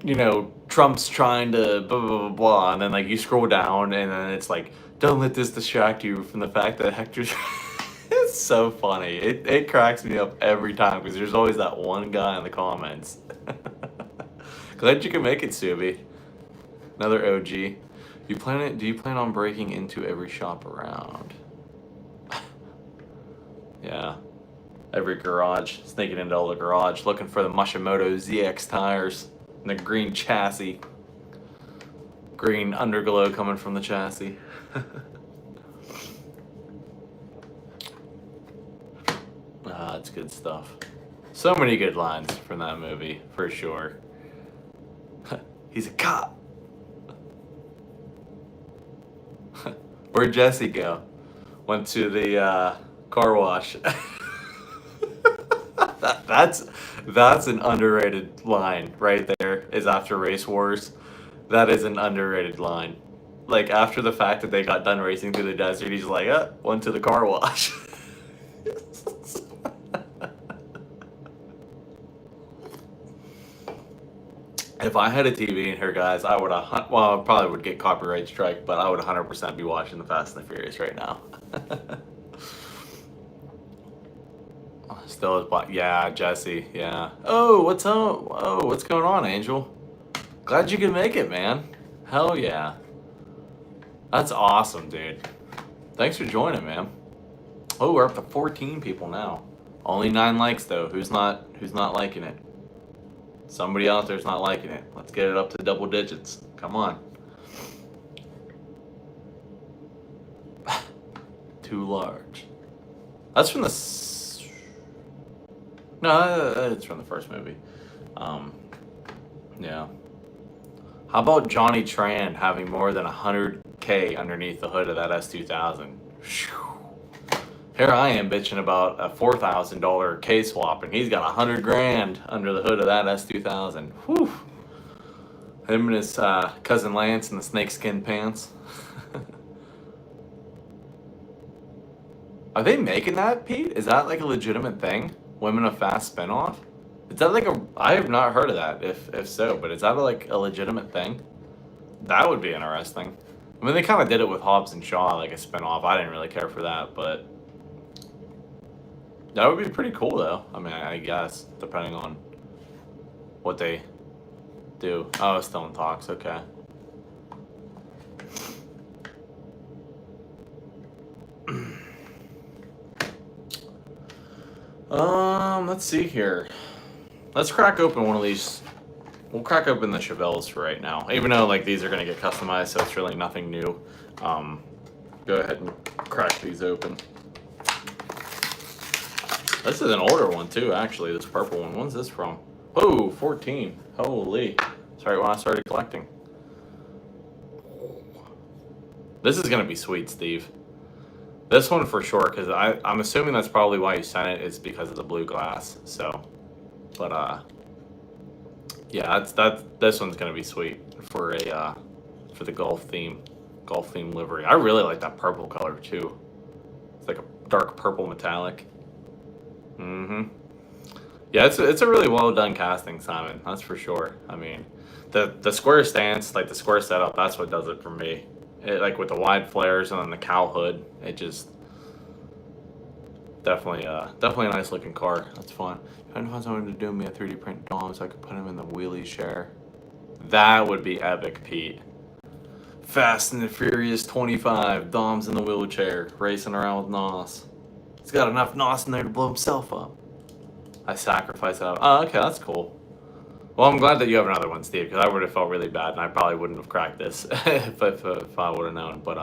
you know, Trump's trying to blah, blah, blah, blah, and then like you scroll down and then it's like, don't let this distract you from the fact that Hector's... It's so funny. It cracks me up every time because there's always that one guy in the comments. Glad you can make it, Subi. Another OG. Do you plan on breaking into every shop around? Yeah. Every garage. Sneaking into all the garage. Looking for the Mashimoto ZX tires. And the green chassis. Green underglow coming from the chassis. That's good stuff. So many good lines from that movie, for sure. He's a cop. Where'd Jesse go? Went to the car wash. That's an underrated line right there, is after Race Wars. That is an underrated line. Like, after the fact that they got done racing through the desert, he's like, went to the car wash. If I had a TV in here, guys, I would I probably would get copyright strike, but I would 100% be watching the Fast and the Furious right now. Still is, yeah, Jesse, yeah. Oh, what's up? Oh, what's going on, Angel? Glad you could make it, man. Hell yeah. That's awesome, dude. Thanks for joining, man. Oh, we're up to 14 people now. Only 9 likes though. Who's not liking it? Somebody out there's not liking it. Let's get it up to double digits. Come on. too large. That's from the... No, it's from the first movie. Yeah. How about Johnny Tran having more than 100K underneath the hood of that S2000? Here I am bitching about a $4,000 K swap, and he's got 100 grand under the hood of that S2000. Whew. Him and his cousin Lance in the snakeskin pants. Are they making that, Pete? Is that like a legitimate thing? Women of Fast spinoff? Is that like a... I have not heard of that, if so, but is that like a legitimate thing? That would be interesting. I mean, they kind of did it with Hobbs and Shaw, like a spinoff. I didn't really care for that, but... that would be pretty cool, though. I mean, I guess, depending on what they do. Oh, it's still in talks, okay. Let's see here. Let's crack open one of these. We'll crack open the Chevelles for right now. Even though like these are gonna get customized, so it's really nothing new. Go ahead and crack these open. This is an older one too, actually. This purple one. When's this from? Oh, 14. Holy. Sorry, when I started collecting. This is gonna be sweet, Steve. This one for sure, because I'm assuming that's probably why you sent it, is because of the blue glass. So, but yeah, this one's gonna be sweet for a for the golf theme livery. I really like that purple color too. It's like a dark purple metallic. Yeah, it's a really well done casting, Simon. That's for sure. I mean, the square stance, like the square setup, that's what does it for me. It, like with the wide flares and then the cowl hood, it just definitely a nice looking car. That's fun. Trying to find someone to do me a 3D print Dom so I could put him in the wheelie share. That would be epic, Pete. Fast and the Furious 25, Dom's in the wheelchair, racing around with Nos. He's got enough Nos in there to blow himself up. I sacrificed that. Oh, okay, that's cool. Well, I'm glad that you have another one, Steve, because I would have felt really bad, and I probably wouldn't have cracked this if I would have known. But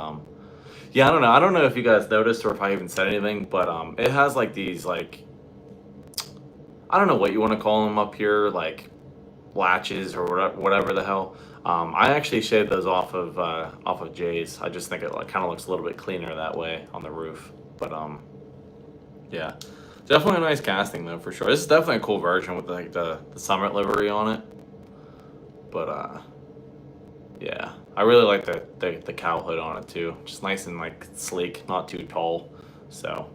yeah, I don't know. I don't know if you guys noticed or if I even said anything, but it has like these like, I don't know what you want to call them up here, like latches or whatever the hell. I actually shaved those off of Jay's. I just think it like kind of looks a little bit cleaner that way on the roof. But yeah. Definitely a nice casting though, for sure. This is definitely a cool version with like the Summit livery on it. But yeah, I really like the cowl hood on it too. Just nice and like sleek, not too tall. So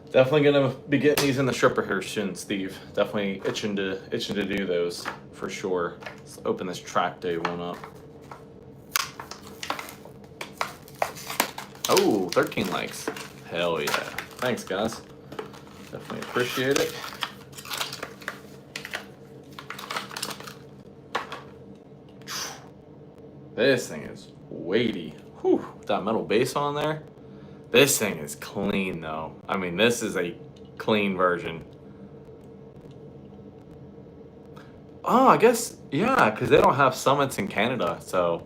definitely gonna be getting these in the stripper here soon, Steve. Definitely itching to do those for sure. Let's open this track day one up. Oh, 13 likes. Hell yeah. Thanks, guys. Definitely appreciate it. This thing is weighty. Whew, with that metal base on there. This thing is clean though. I mean, this is a clean version. Oh, I guess, yeah, because they don't have Summits in Canada. So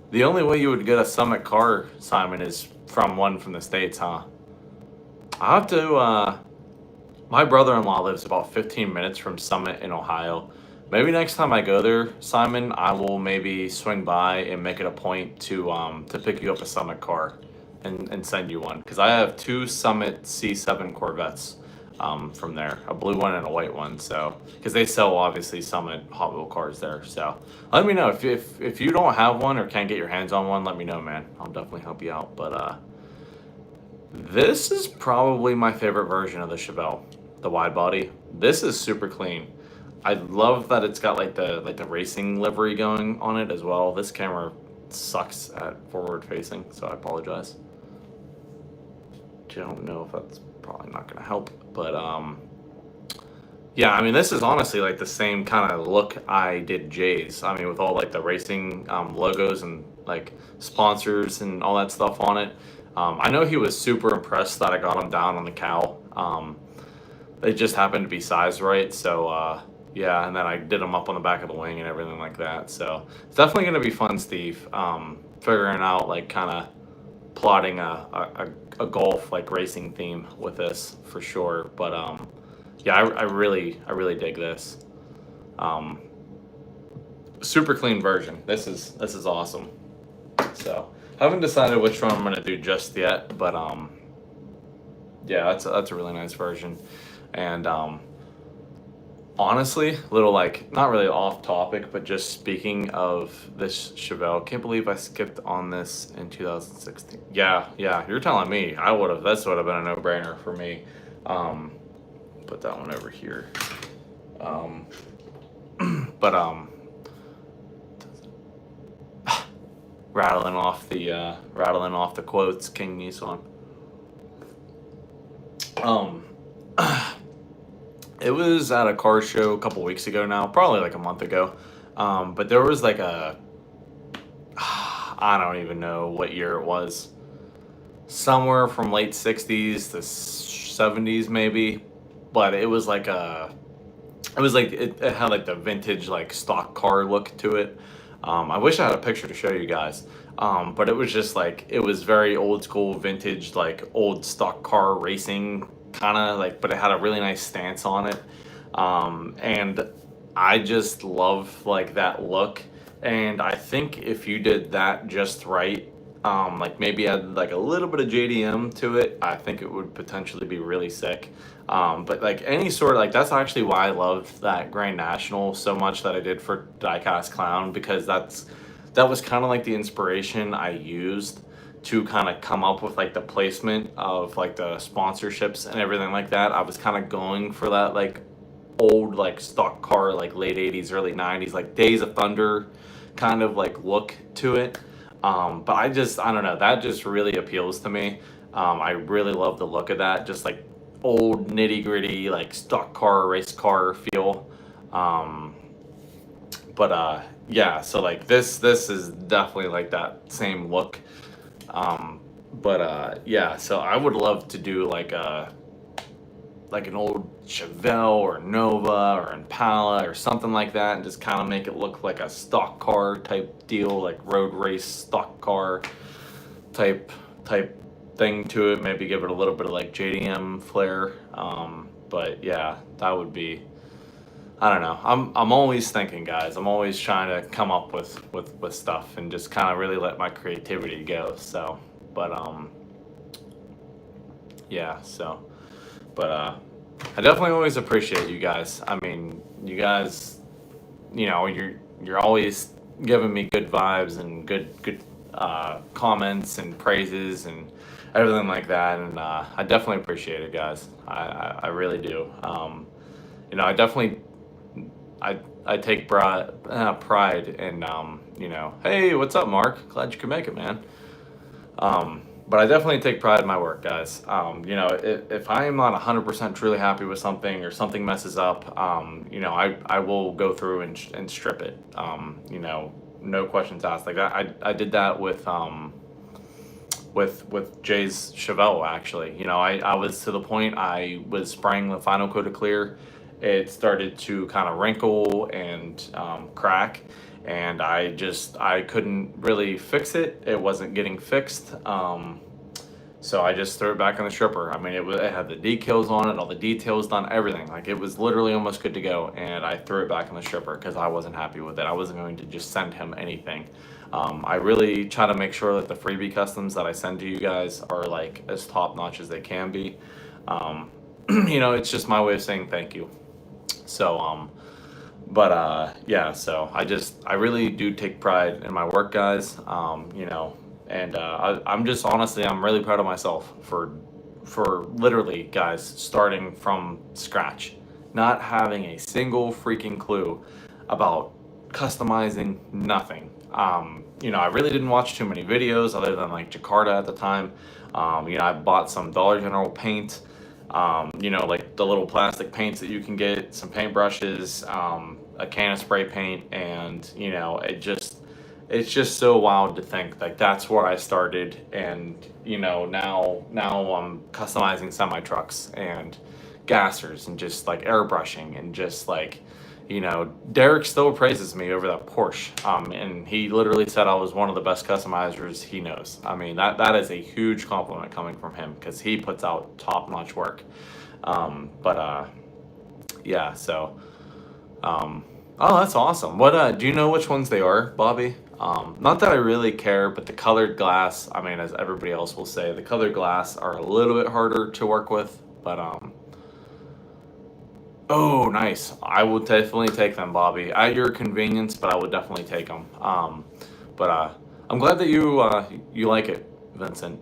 the only way you would get a Summit car, Simon, is from one from the States, huh? I'll have to, my brother-in-law lives about 15 minutes from Summit in Ohio. Maybe next time I go there, Simon, I will maybe swing by and make it a point to pick you up a Summit car and send you one. Because I have two Summit C7 Corvettes from there, a blue one and a white one. So, because they sell obviously Summit Hot Wheel cars there. So let me know if you don't have one or can't get your hands on one. Let me know, man. I'll definitely help you out. But this is probably my favorite version of the Chevelle. The wide body. This is super clean. I love that it's got like the racing livery going on it as well. This camera sucks at forward facing, so I apologize. I don't know if that's probably not gonna help, but yeah, I mean this is honestly like the same kind of look I did Jay's. I mean with all like the racing logos and like sponsors and all that stuff on it. I know he was super impressed that I got him down on the cowl. They just happened to be sized right, so yeah, and then I did them up on the back of the wing and everything like that. So it's definitely gonna be fun, Steve. Figuring out like kind of plotting a golf like racing theme with this for sure. But yeah, I really dig this. Um, super clean version. This is awesome. So I haven't decided which one I'm gonna do just yet, but yeah, that's a really nice version. And honestly, little like not really off topic, but just speaking of this Chevelle, can't believe I skipped on this in 2016. Yeah, you're telling me I would have. This would have been a no-brainer for me. Put that one over here. But rattling off the quotes, King Nissan. It was at a car show a couple weeks ago now, probably like a month ago. But there was like I don't even know what year it was. Somewhere from late 60s to 70s maybe. But it was like it had like the vintage like stock car look to it. I wish I had a picture to show you guys. But it was just like, it was very old school, vintage, like old stock car racing kind of like, but it had a really nice stance on it. And I just love like that look. And I think if you did that just right, like maybe add like a little bit of JDM to it, I think it would potentially be really sick. But like any sort of like, that's actually why I loved that Grand National so much that I did for Diecast Clown, because that was kind of like the inspiration I used to kind of come up with like the placement of like the sponsorships and everything like that. I was kind of going for that like old like stock car, like late 80s, early 90s, like Days of Thunder kind of like look to it. But I don't know, that just really appeals to me. I really love the look of that, just like old nitty gritty, like stock car, race car feel. But yeah, so like this is definitely like that same look. But yeah, so I would love to do like an old Chevelle or Nova or Impala or something like that, and just kind of make it look like a stock car type deal, like road race stock car type thing to it. Maybe give it a little bit of like JDM flair. But yeah, that would be, I don't know. I'm always thinking, guys. I'm always trying to come up with stuff and just kind of really let my creativity go. So, but yeah. So, but I definitely always appreciate you guys. I mean, you guys, you're always giving me good vibes and good comments and praises and everything like that. And I definitely appreciate it, guys. I really do. I definitely. I take pride in hey, what's up, Mark? Glad you could make it, man. But I definitely take pride in my work, guys. If I am not 100% truly happy with something, or something messes up, I will go through and strip it. No questions asked. Like I did that with Jay's Chevelle, actually. I was to the point I was spraying the final coat of clear. It started to kind of wrinkle and crack, and I couldn't really fix it. It wasn't getting fixed. So I just threw it back in the stripper. I mean, it had the decals on it, all the details done, everything. Like, it was literally almost good to go, and I threw it back in the stripper because I wasn't happy with it. I wasn't going to just send him anything. I really try to make sure that the freebie customs that I send to you guys are like as top notch as they can be. It's just my way of saying thank you. So, yeah, so I really do take pride in my work, guys. And I'm just, honestly, I'm really proud of myself for literally, guys, starting from scratch, not having a single freaking clue about customizing nothing. I really didn't watch too many videos other than like Jakarta at the time. I bought some Dollar General paint. Like the little plastic paints that you can get, some paintbrushes, a can of spray paint, and it's just so wild to think like that's where I started. And now I'm customizing semi trucks and gassers and just like airbrushing and just like you know, Derek still praises me over that Porsche. And he literally said I was one of the best customizers he knows. I mean, that is a huge compliment coming from him because he puts out top-notch work. Yeah, so, oh, that's awesome. What, do you know which ones they are, Bobby? Not that I really care, but the colored glass, I mean, as everybody else will say, the colored glass are a little bit harder to work with, but, oh, nice. I will definitely take them, Bobby, at your convenience, but I would definitely take them. I'm glad that you like it, Vincent.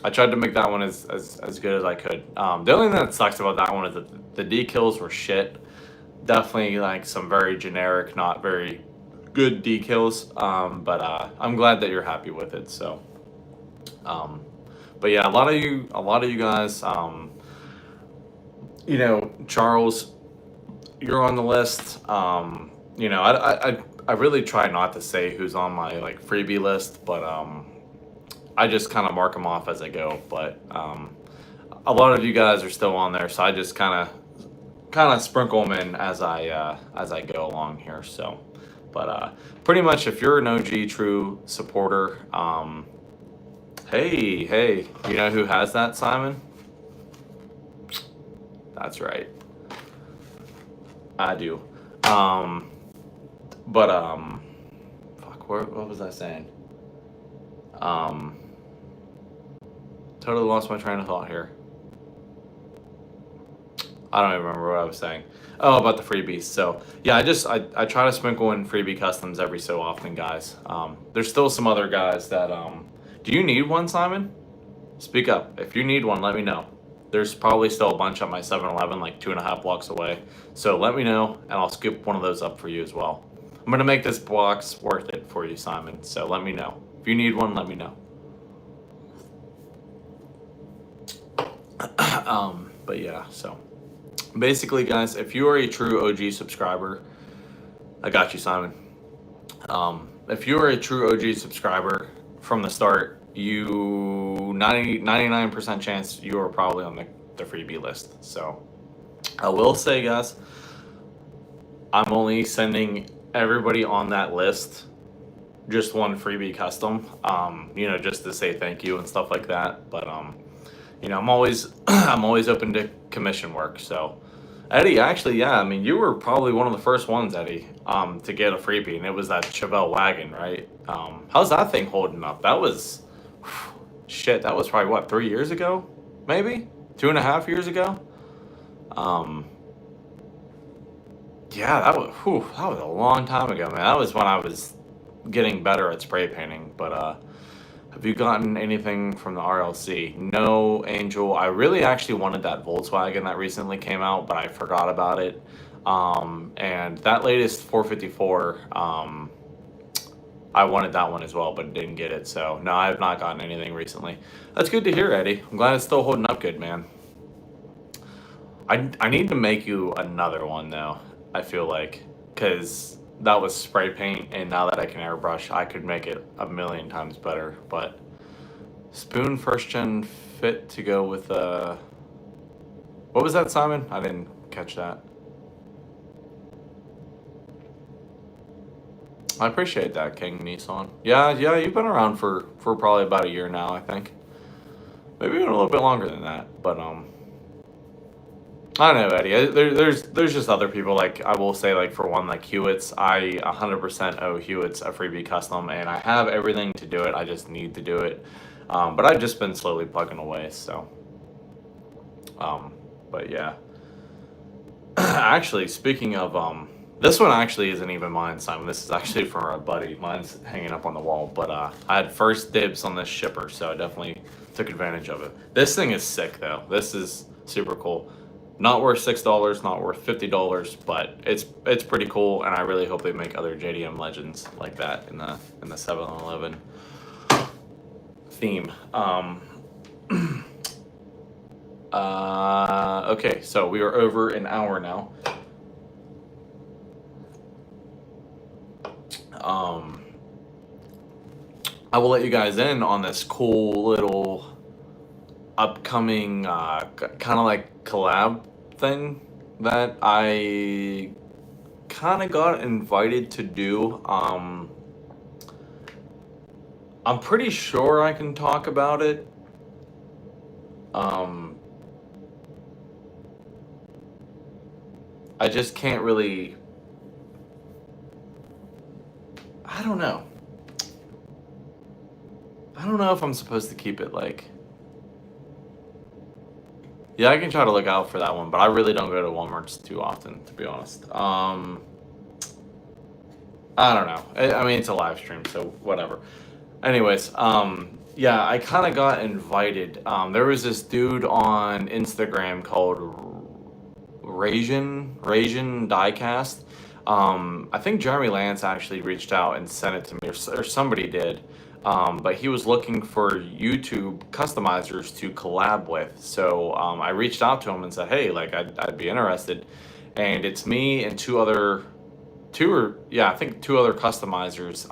I tried to make that one as good as I could. The only thing that sucks about that one is that the decals were shit. Definitely like some very generic, not very good decals. I'm glad that you're happy with it. So, but yeah, a lot of you guys, you know, Charles, you're on the list. You know, I really try not to say who's on my like freebie list, but I just kind of mark them off as I go. But a lot of you guys are still on there, so I just kind of sprinkle them in as I go along here. So, but pretty much if you're an OG true supporter, hey, you know who has that, Simon? That's right. I do. Fuck, what was I saying? Totally lost my train of thought here. I don't even remember what I was saying. Oh, about the freebies. So yeah, I try to sprinkle in freebie customs every so often, guys. There's still some other guys that do you need one, Simon? Speak up. If you need one, let me know. There's probably still a bunch at my 7-Eleven, like 2.5 blocks away. So let me know, and I'll scoop one of those up for you as well. I'm gonna make this box worth it for you, Simon. So let me know. If you need one, let me know. But yeah, so basically, guys, if you are a true OG subscriber, I got you, Simon. If you are a true OG subscriber from the start, 99% chance you are probably on the freebie list. So I will say, guys, I'm only sending everybody on that list just one freebie custom, you know, just to say thank you and stuff like that. But you know, I'm always open to commission work. So Eddie, actually, yeah, I mean, you were probably one of the first ones, Eddie, to get a freebie, and it was that Chevelle wagon, right? How's that thing holding up? That was shit. That was probably what, 3 years ago, maybe 2.5 years ago. Yeah, that was a long time ago, man. That was when I was getting better at spray painting. But have you gotten anything from the RLC? No, Angel. I really actually wanted that Volkswagen that recently came out, but I forgot about it. And that latest 454, I wanted that one as well, but didn't get it. So no, I have not gotten anything recently. That's good to hear, Eddie. I'm glad it's still holding up good, man. I need to make you another one though. I feel like, because that was spray paint, and now that I can airbrush, I could make it a million times better. But spoon first gen fit to go with what was that, Simon? I didn't catch that. I appreciate that, King Nissan. Yeah, you've been around for probably about a year now, I think. Maybe even a little bit longer than that, but I don't know, Eddie. There's just other people, like I will say, like for one, like Hewitt's. I 100% owe Hewitt's a freebie custom, and I have everything to do it. I just need to do it. But I've just been slowly plugging away. So, but yeah. Actually, speaking of this one actually isn't even mine, Simon. This is actually from a buddy. Mine's hanging up on the wall, but I had first dibs on this shipper, so I definitely took advantage of it. This thing is sick though. This is super cool. Not worth $6, not worth $50, but it's pretty cool, and I really hope they make other JDM Legends like that in the 7-Eleven theme. Okay, so we are over an hour now. I will let you guys in on this cool little upcoming kind of like collab thing that I kind of got invited to do. I'm pretty sure I can talk about it. Um, I just can't really. I don't know. I don't know if I'm supposed to keep it like. Yeah, I can try to look out for that one, but I really don't go to Walmart's too often, to be honest. I don't know. I mean, it's a live stream, so whatever. Anyways, yeah, I kind of got invited. There was this dude on Instagram called Rasian Diecast. I think Jeremy Lance actually reached out and sent it to me, or somebody did. But he was looking for YouTube customizers to collab with. So I reached out to him and said, hey, like I'd be interested. And it's me and I think two other customizers.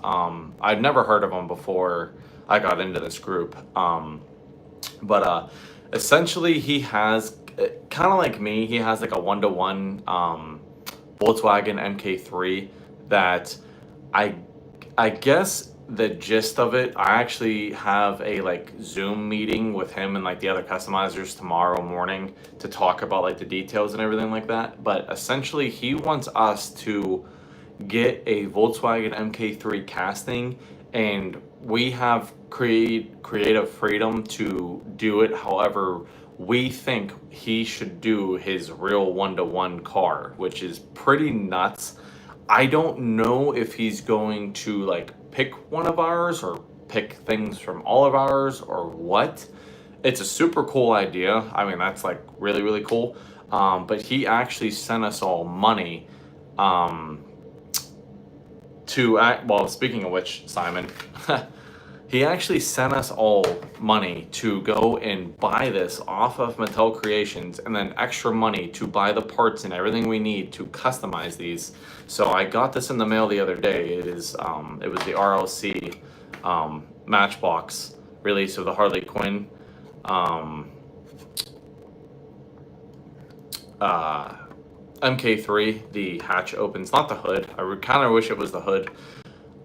I'd never heard of them before I got into this group. But essentially he has kind of like me. He has like a 1-to-1 Volkswagen MK3 that I guess the gist of it, I actually have a like Zoom meeting with him and like the other customizers tomorrow morning to talk about like the details and everything like that. But essentially he wants us to get a Volkswagen MK3 casting, and we have creative freedom to do it however we think he should do his real 1-to-1 car, which is pretty nuts. I don't know if he's going to like pick one of ours or pick things from all of ours or what. It's a super cool idea. I mean, that's like really, really cool. But he actually sent us all money to act. Well, speaking of which, Simon, he actually sent us all money to go and buy this off of Mattel Creations, and then extra money to buy the parts and everything we need to customize these. So I got this in the mail the other day. It was the RLC Matchbox release of the Harley Quinn MK3. The hatch opens, not the hood. I kind of wish it was the hood.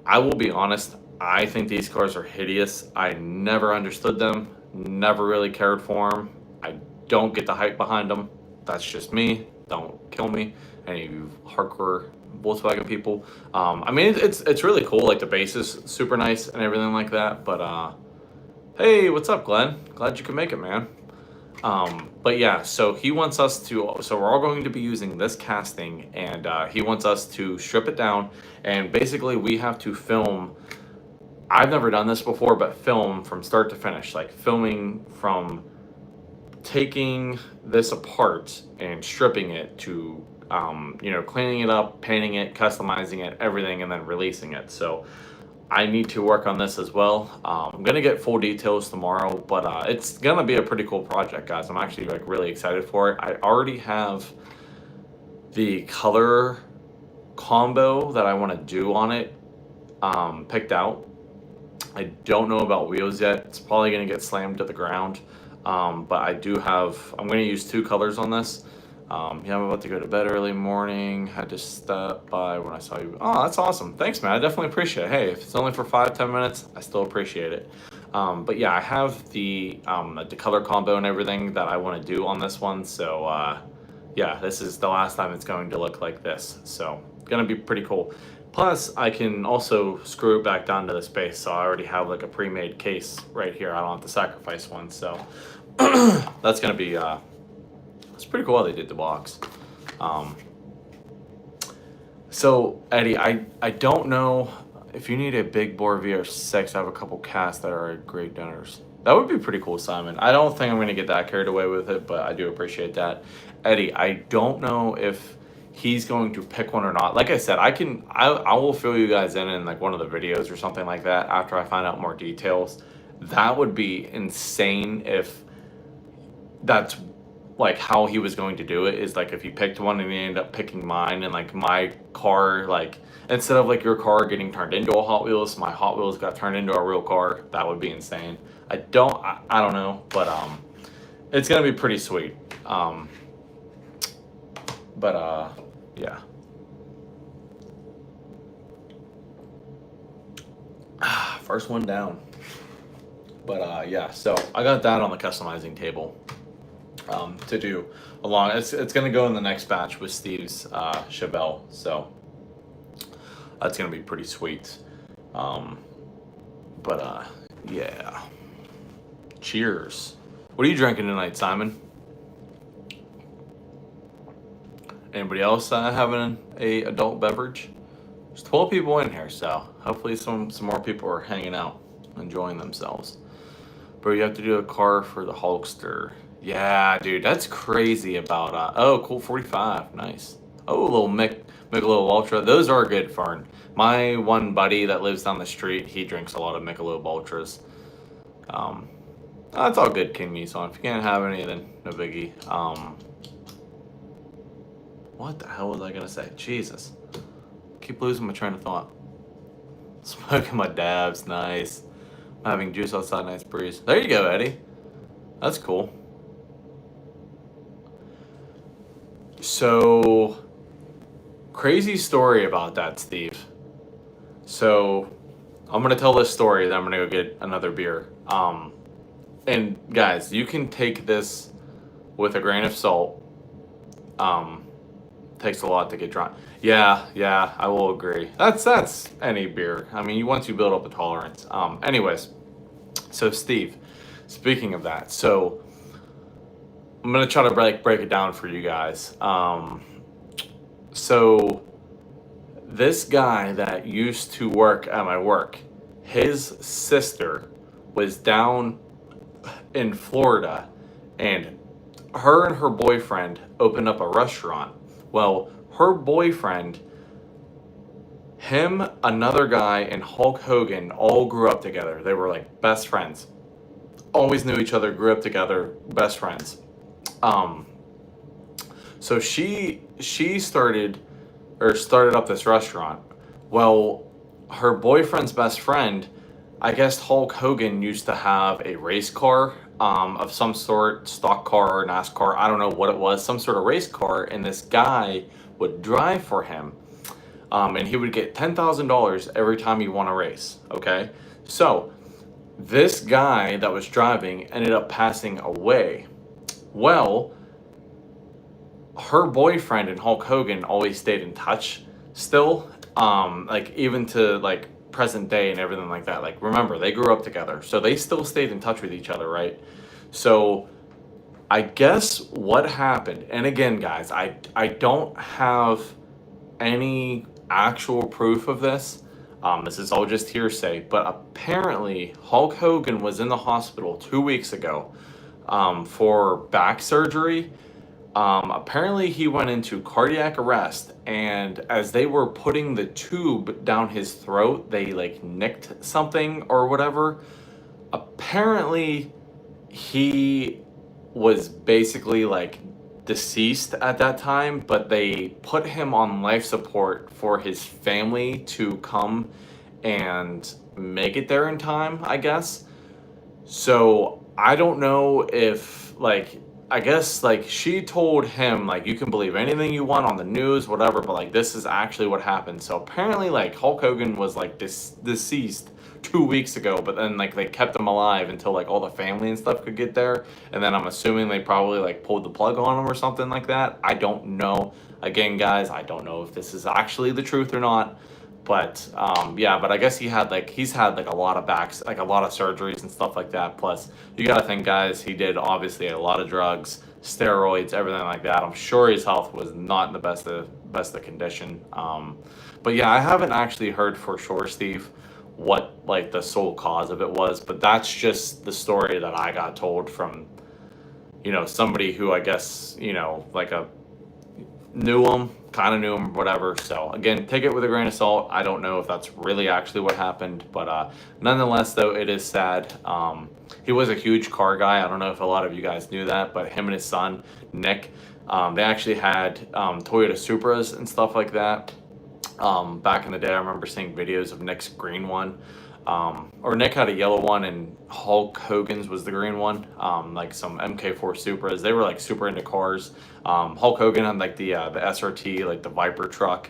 I will be honest, I think these cars are hideous. I never understood them, never really cared for them. I don't get the hype behind them. That's just me. Don't kill me, any of you hardcore Volkswagen people. I mean, it's really cool. Like the base is super nice and everything like that. But hey, what's up, Glenn? Glad you could make it, man. But yeah, so he wants us to, so we're all going to be using this casting, and he wants us to strip it down, and basically we have to film. I've never done this before, but film from start to finish, like filming from taking this apart and stripping it to, cleaning it up, painting it, customizing it, everything, and then releasing it. So I need to work on this as well. I'm gonna get full details tomorrow, but it's gonna be a pretty cool project, guys. I'm actually like really excited for it. I already have the color combo that I want to do on it picked out. I don't know about wheels yet. It's probably gonna get slammed to the ground, but I do have. I'm gonna use two colors on this. Yeah, I'm about to go to bed early morning. Had to stop by when I saw you. Oh, that's awesome. Thanks, man. I definitely appreciate it. Hey, if it's only for 5-10 minutes, I still appreciate it. But yeah, I have the color combo and everything that I want to do on this one. So yeah, this is the last time it's going to look like this. So it's gonna be pretty cool. Plus, I can also screw it back down to the space. So I already have like a pre-made case right here. I don't have to sacrifice one. So that's gonna be. It's pretty cool how they did the box. So Eddie, I don't know if you need a big bore VR6. I have a couple casts that are great dinners. That would be pretty cool, Simon. I don't think I'm gonna get that carried away with it, but I do appreciate that. Eddie, I don't know if he's going to pick one or not. Like I said, I will fill you guys in like one of the videos or something like that after I find out more details. That would be insane if that's like how he was going to do it, is like if he picked one and he ended up picking mine, and like my car, like instead of like your car getting turned into a Hot Wheels, my Hot Wheels got turned into a real car. That would be insane. I don't know, but it's gonna be pretty sweet. Yeah. First one down. But yeah, so I got that on the customizing table to do along. It's gonna go in the next batch with Steve's Chevelle, so that's gonna be pretty sweet. Yeah. Cheers. What are you drinking tonight, Simon? Anybody else having a adult beverage? There's 12 people in here, so hopefully some more people are hanging out, enjoying themselves. Bro, you have to do a car for the Hulkster. Yeah, dude, that's crazy about, oh, cool, 45, nice. Oh, a little Michelob Ultra. Those are good, Fern. My one buddy that lives down the street, he drinks a lot of Michelob Ultras. That's all good, King Meson. If you can't have any, then no biggie. What the hell was I gonna say? Jesus. Keep losing my train of thought. Smoking my dabs, nice. Having juice outside, nice breeze. There you go, Eddie. That's cool. So, crazy story about that, Steve. So, I'm gonna tell this story, then I'm gonna go get another beer. And guys, you can take this with a grain of salt. Takes a lot to get drunk. Yeah, I will agree. That's any beer. I mean, once you build up a tolerance. Anyways, so Steve, speaking of that, so I'm gonna try to break it down for you guys. So this guy that used to work at my work, his sister was down in Florida, and her boyfriend opened up a restaurant. Well, her boyfriend, him, another guy, and Hulk Hogan all grew up together. They were like best friends. Always knew each other, grew up together, best friends. So she started up this restaurant. Well, her boyfriend's best friend, I guess Hulk Hogan used to have a race car of some sort, stock car or NASCAR, I don't know what it was, some sort of race car, and this guy would drive for him. And he would get $10,000 every time he won a race, okay? So, this guy that was driving ended up passing away. Well, her boyfriend and Hulk Hogan always stayed in touch still, like even to like present day and everything like that. Like, remember, they grew up together, so they still stayed in touch with each other, right? So I guess what happened, and again, guys, I don't have any actual proof of this. This is all just hearsay, but apparently Hulk Hogan was in the hospital 2 weeks ago for back surgery. Apparently he went into cardiac arrest, and as they were putting the tube down his throat, they like nicked something or whatever. Apparently he was basically like deceased at that time, but they put him on life support for his family to come and make it there in time, I guess. So I don't know if like, I guess like she told him like, you can believe anything you want on the news, whatever, but like this is actually what happened. So apparently like Hulk Hogan was like deceased 2 weeks ago, but then like they kept him alive until like all the family and stuff could get there, and then I'm assuming they probably like pulled the plug on him or something like that. I don't know. Again, guys, I don't know if this is actually the truth or not. But yeah, but I guess he's had like a lot of like a lot of surgeries and stuff like that. Plus, you gotta think, guys, he did obviously a lot of drugs, steroids, everything like that. I'm sure his health was not in the best of condition. But yeah, I haven't actually heard for sure, Steve, what like the sole cause of it was, but that's just the story that I got told from, you know, somebody who I guess, you know, like kind of knew him, whatever. So again, take it with a grain of salt. I don't know if that's really actually what happened, but nonetheless, though, it is sad. He was a huge car guy. I don't know if a lot of you guys knew that, but him and his son, Nick, they actually had Toyota Supras and stuff like that. Back in the day, I remember seeing videos of Nick's green one. Or Nick had a yellow one and Hulk Hogan's was the green one. Like some MK4 Supras. They were like super into cars. Hulk Hogan had like the SRT, like the Viper truck.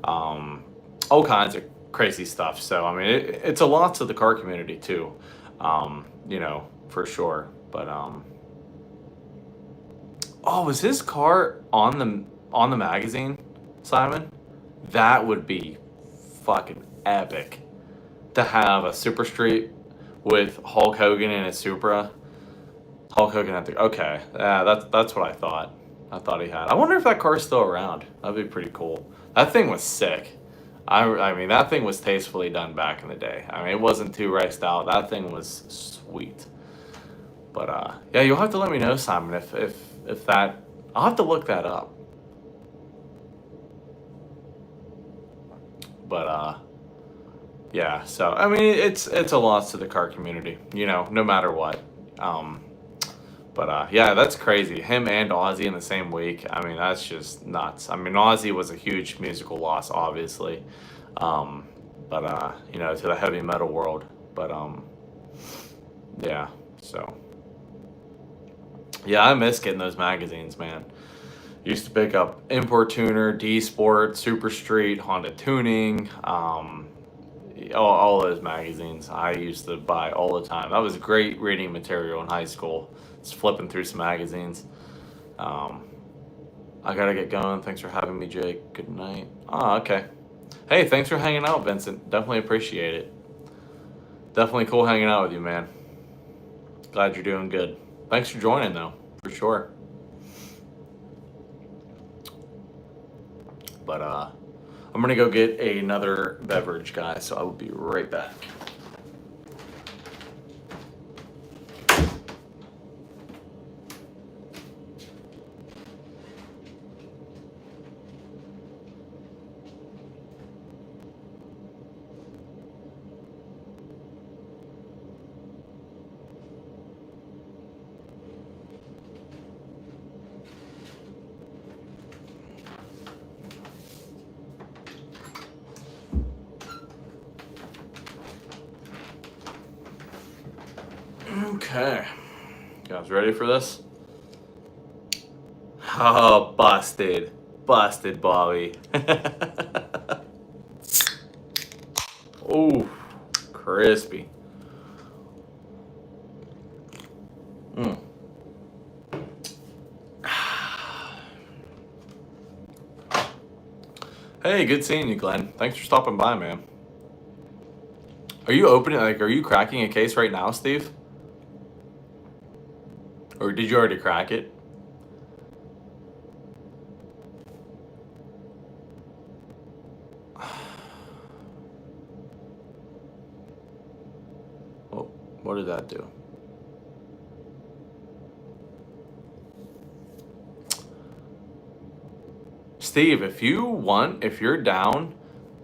All kinds of crazy stuff. So I mean, it's a lot to the car community too, you know, for sure. But oh, was his car on the magazine, Simon? That would be fucking epic to have a Super Street with Hulk Hogan in a Supra. Hulk Hogan at the okay, yeah, that's what I thought. I thought he had. I wonder if that car's still around. That'd be pretty cool. That thing was sick. I mean, that thing was tastefully done back in the day. I mean, it wasn't too raced out. That thing was sweet. But yeah, you'll have to let me know, Simon, if that. I'll have to look that up. But yeah. So I mean, it's a loss to the car community. You know, no matter what. But yeah, that's crazy. Him and Ozzy in the same week. I mean, that's just nuts. I mean, Ozzy was a huge musical loss, obviously. But you know, to the heavy metal world. But yeah. So yeah, I miss getting those magazines, man. Used to pick up Import Tuner, D Sport, Super Street, Honda Tuning, all those magazines I used to buy all the time. That was great reading material in high school. Just flipping through some magazines. I gotta get going. Thanks for having me, Jake. Good night. Oh, okay. Hey, thanks for hanging out, Vincent. Definitely appreciate it. Definitely cool hanging out with you, man. Glad you're doing good. Thanks for joining, though, for sure. But I'm gonna go get another beverage, guys. So I will be right back. Okay, you guys ready for this? Oh, busted, Bobby. Oh, crispy. Hey, good seeing you, Glenn. Thanks for stopping by, man. Are you opening, are you cracking a case right now, Steve? Or did you already crack it? Oh, what did that do? Steve, if you're down,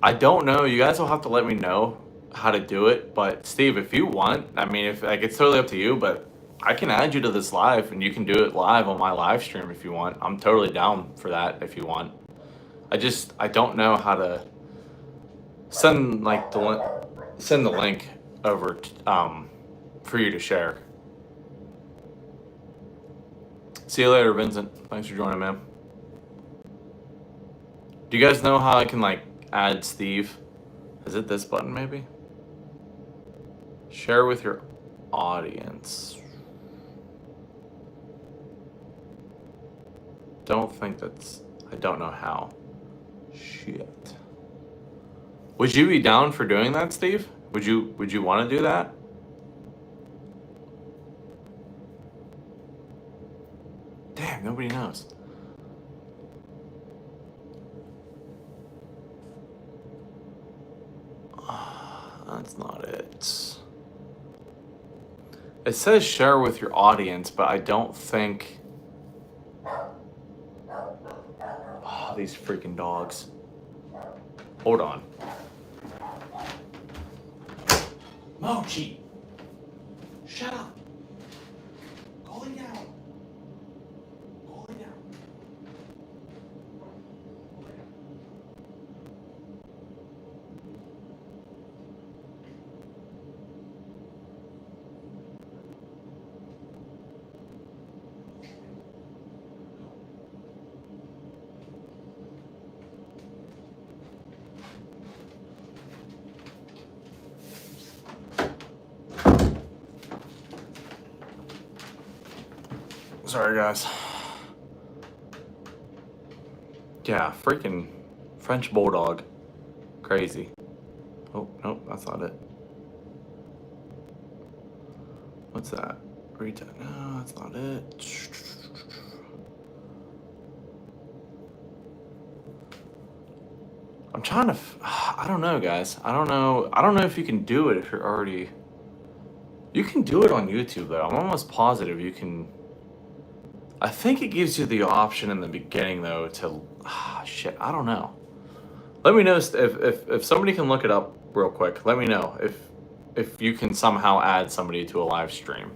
I don't know. You guys will have to let me know how to do it. But Steve, if you want, I mean, if like it's totally up to you. But I can add you to this live, and you can do it live on my live stream if you want. I'm totally down for that if you want. I don't know how to send like send the link over for you to share. See you later, Vincent. Thanks for joining, man. Do you guys know how I can like add Steve? Is it this button maybe? Share with your audience. I don't know how. Shit. Would you be down for doing that, Steve? Would you want to do that? Damn, nobody knows. That's not it. It says share with your audience, but I don't think... Oh, these freaking dogs. Hold on. Mochi! Shut up! Go lay down. Go lay down. Sorry, guys. Yeah, freaking French Bulldog. Crazy. Oh, nope, that's not it. What's that? Retail. No, that's not it. I'm trying to. I don't know, guys. I don't know. I don't know if you can do it if you're already. You can do it on YouTube, though. I'm almost positive you can. I think it gives you the option in the beginning, though, to. Shit, I don't know. Let me know if somebody can look it up real quick. Let me know if you can somehow add somebody to a live stream.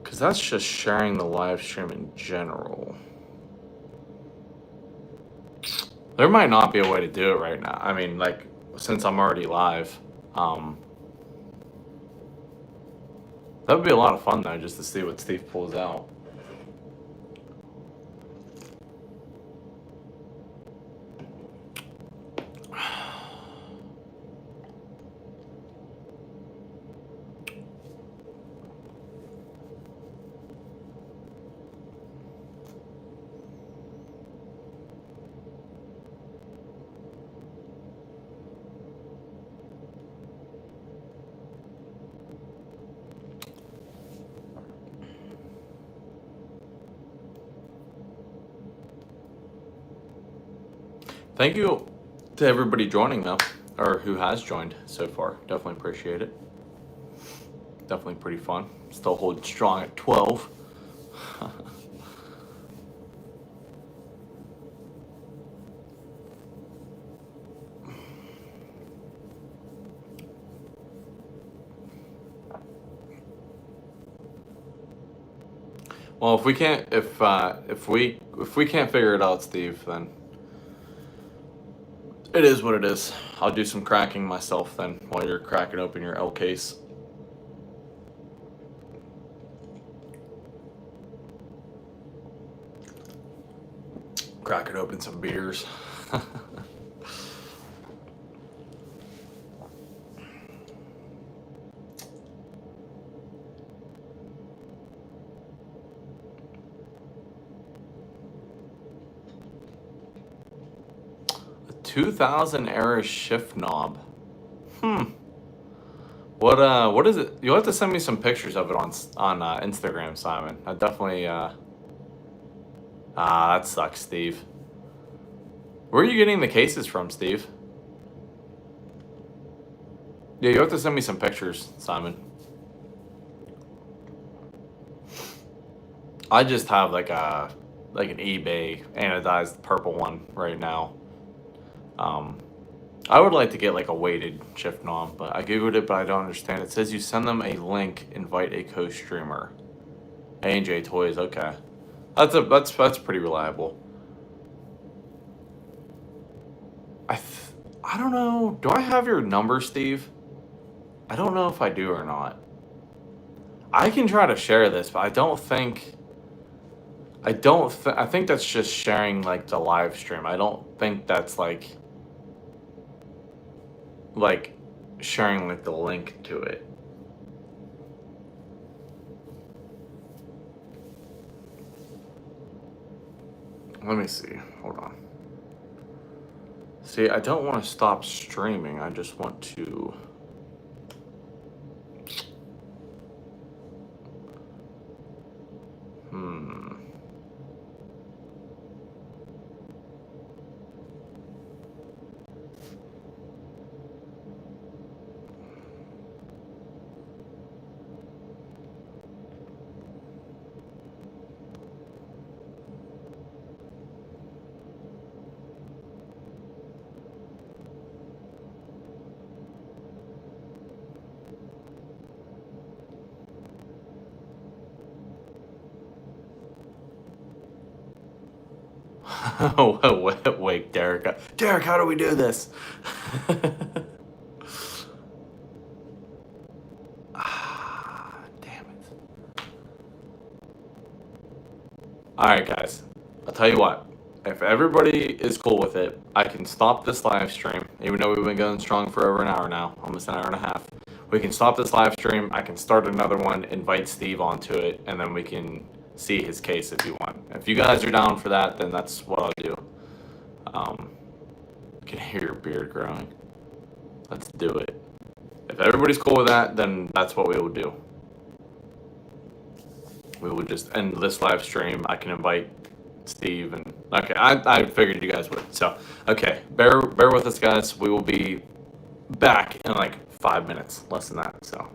Because that's just sharing the live stream in general. There might not be a way to do it right now. I mean, like, since I'm already live. That would be a lot of fun, though, just to see what Steve pulls out. Thank you to everybody joining, though, or who has joined so far. Definitely appreciate it. Definitely pretty fun. Still holding strong at 12. Well, if we can't figure it out, Steve, then it is what it is. I'll do some cracking myself then while you're cracking open your L case. Cracking open some beers. A 2000 era shift knob. What is it? You'll have to send me some pictures of it on Instagram, Simon. I definitely that sucks, Steve. Where are you getting the cases from, Steve? Yeah, you have to send me some pictures, Simon. I just have like an eBay anodized purple one right now. I would like to get like a weighted shift knob, but I googled it, but I don't understand. It says you send them a link, invite a co-streamer. A&J Toys, okay. That's pretty reliable. I don't know. Do I have your number, Steve? I don't know if I do or not. I can try to share this, but I think that's just sharing like the live stream. I don't think that's like sharing like the link to it. Let me see. Hold on. See, I don't want to stop streaming. I just want to. Wait, Derek. Derek, how do we do this? Damn it. All right, guys. I'll tell you what. If everybody is cool with it, I can stop this live stream, even though we've been going strong for over an hour now, almost an hour and a half. We can stop this live stream. I can start another one, invite Steve onto it, and then we can see his case if you want. If you guys are down for that, then that's what I'll do. I can hear your beard growing. Let's do it. If everybody's cool with that, then that's what we will do. We will just end this live stream. I can invite Steve and okay, I figured you guys would. So okay, bear with us, guys. We will be back in like 5 minutes, less than that. So.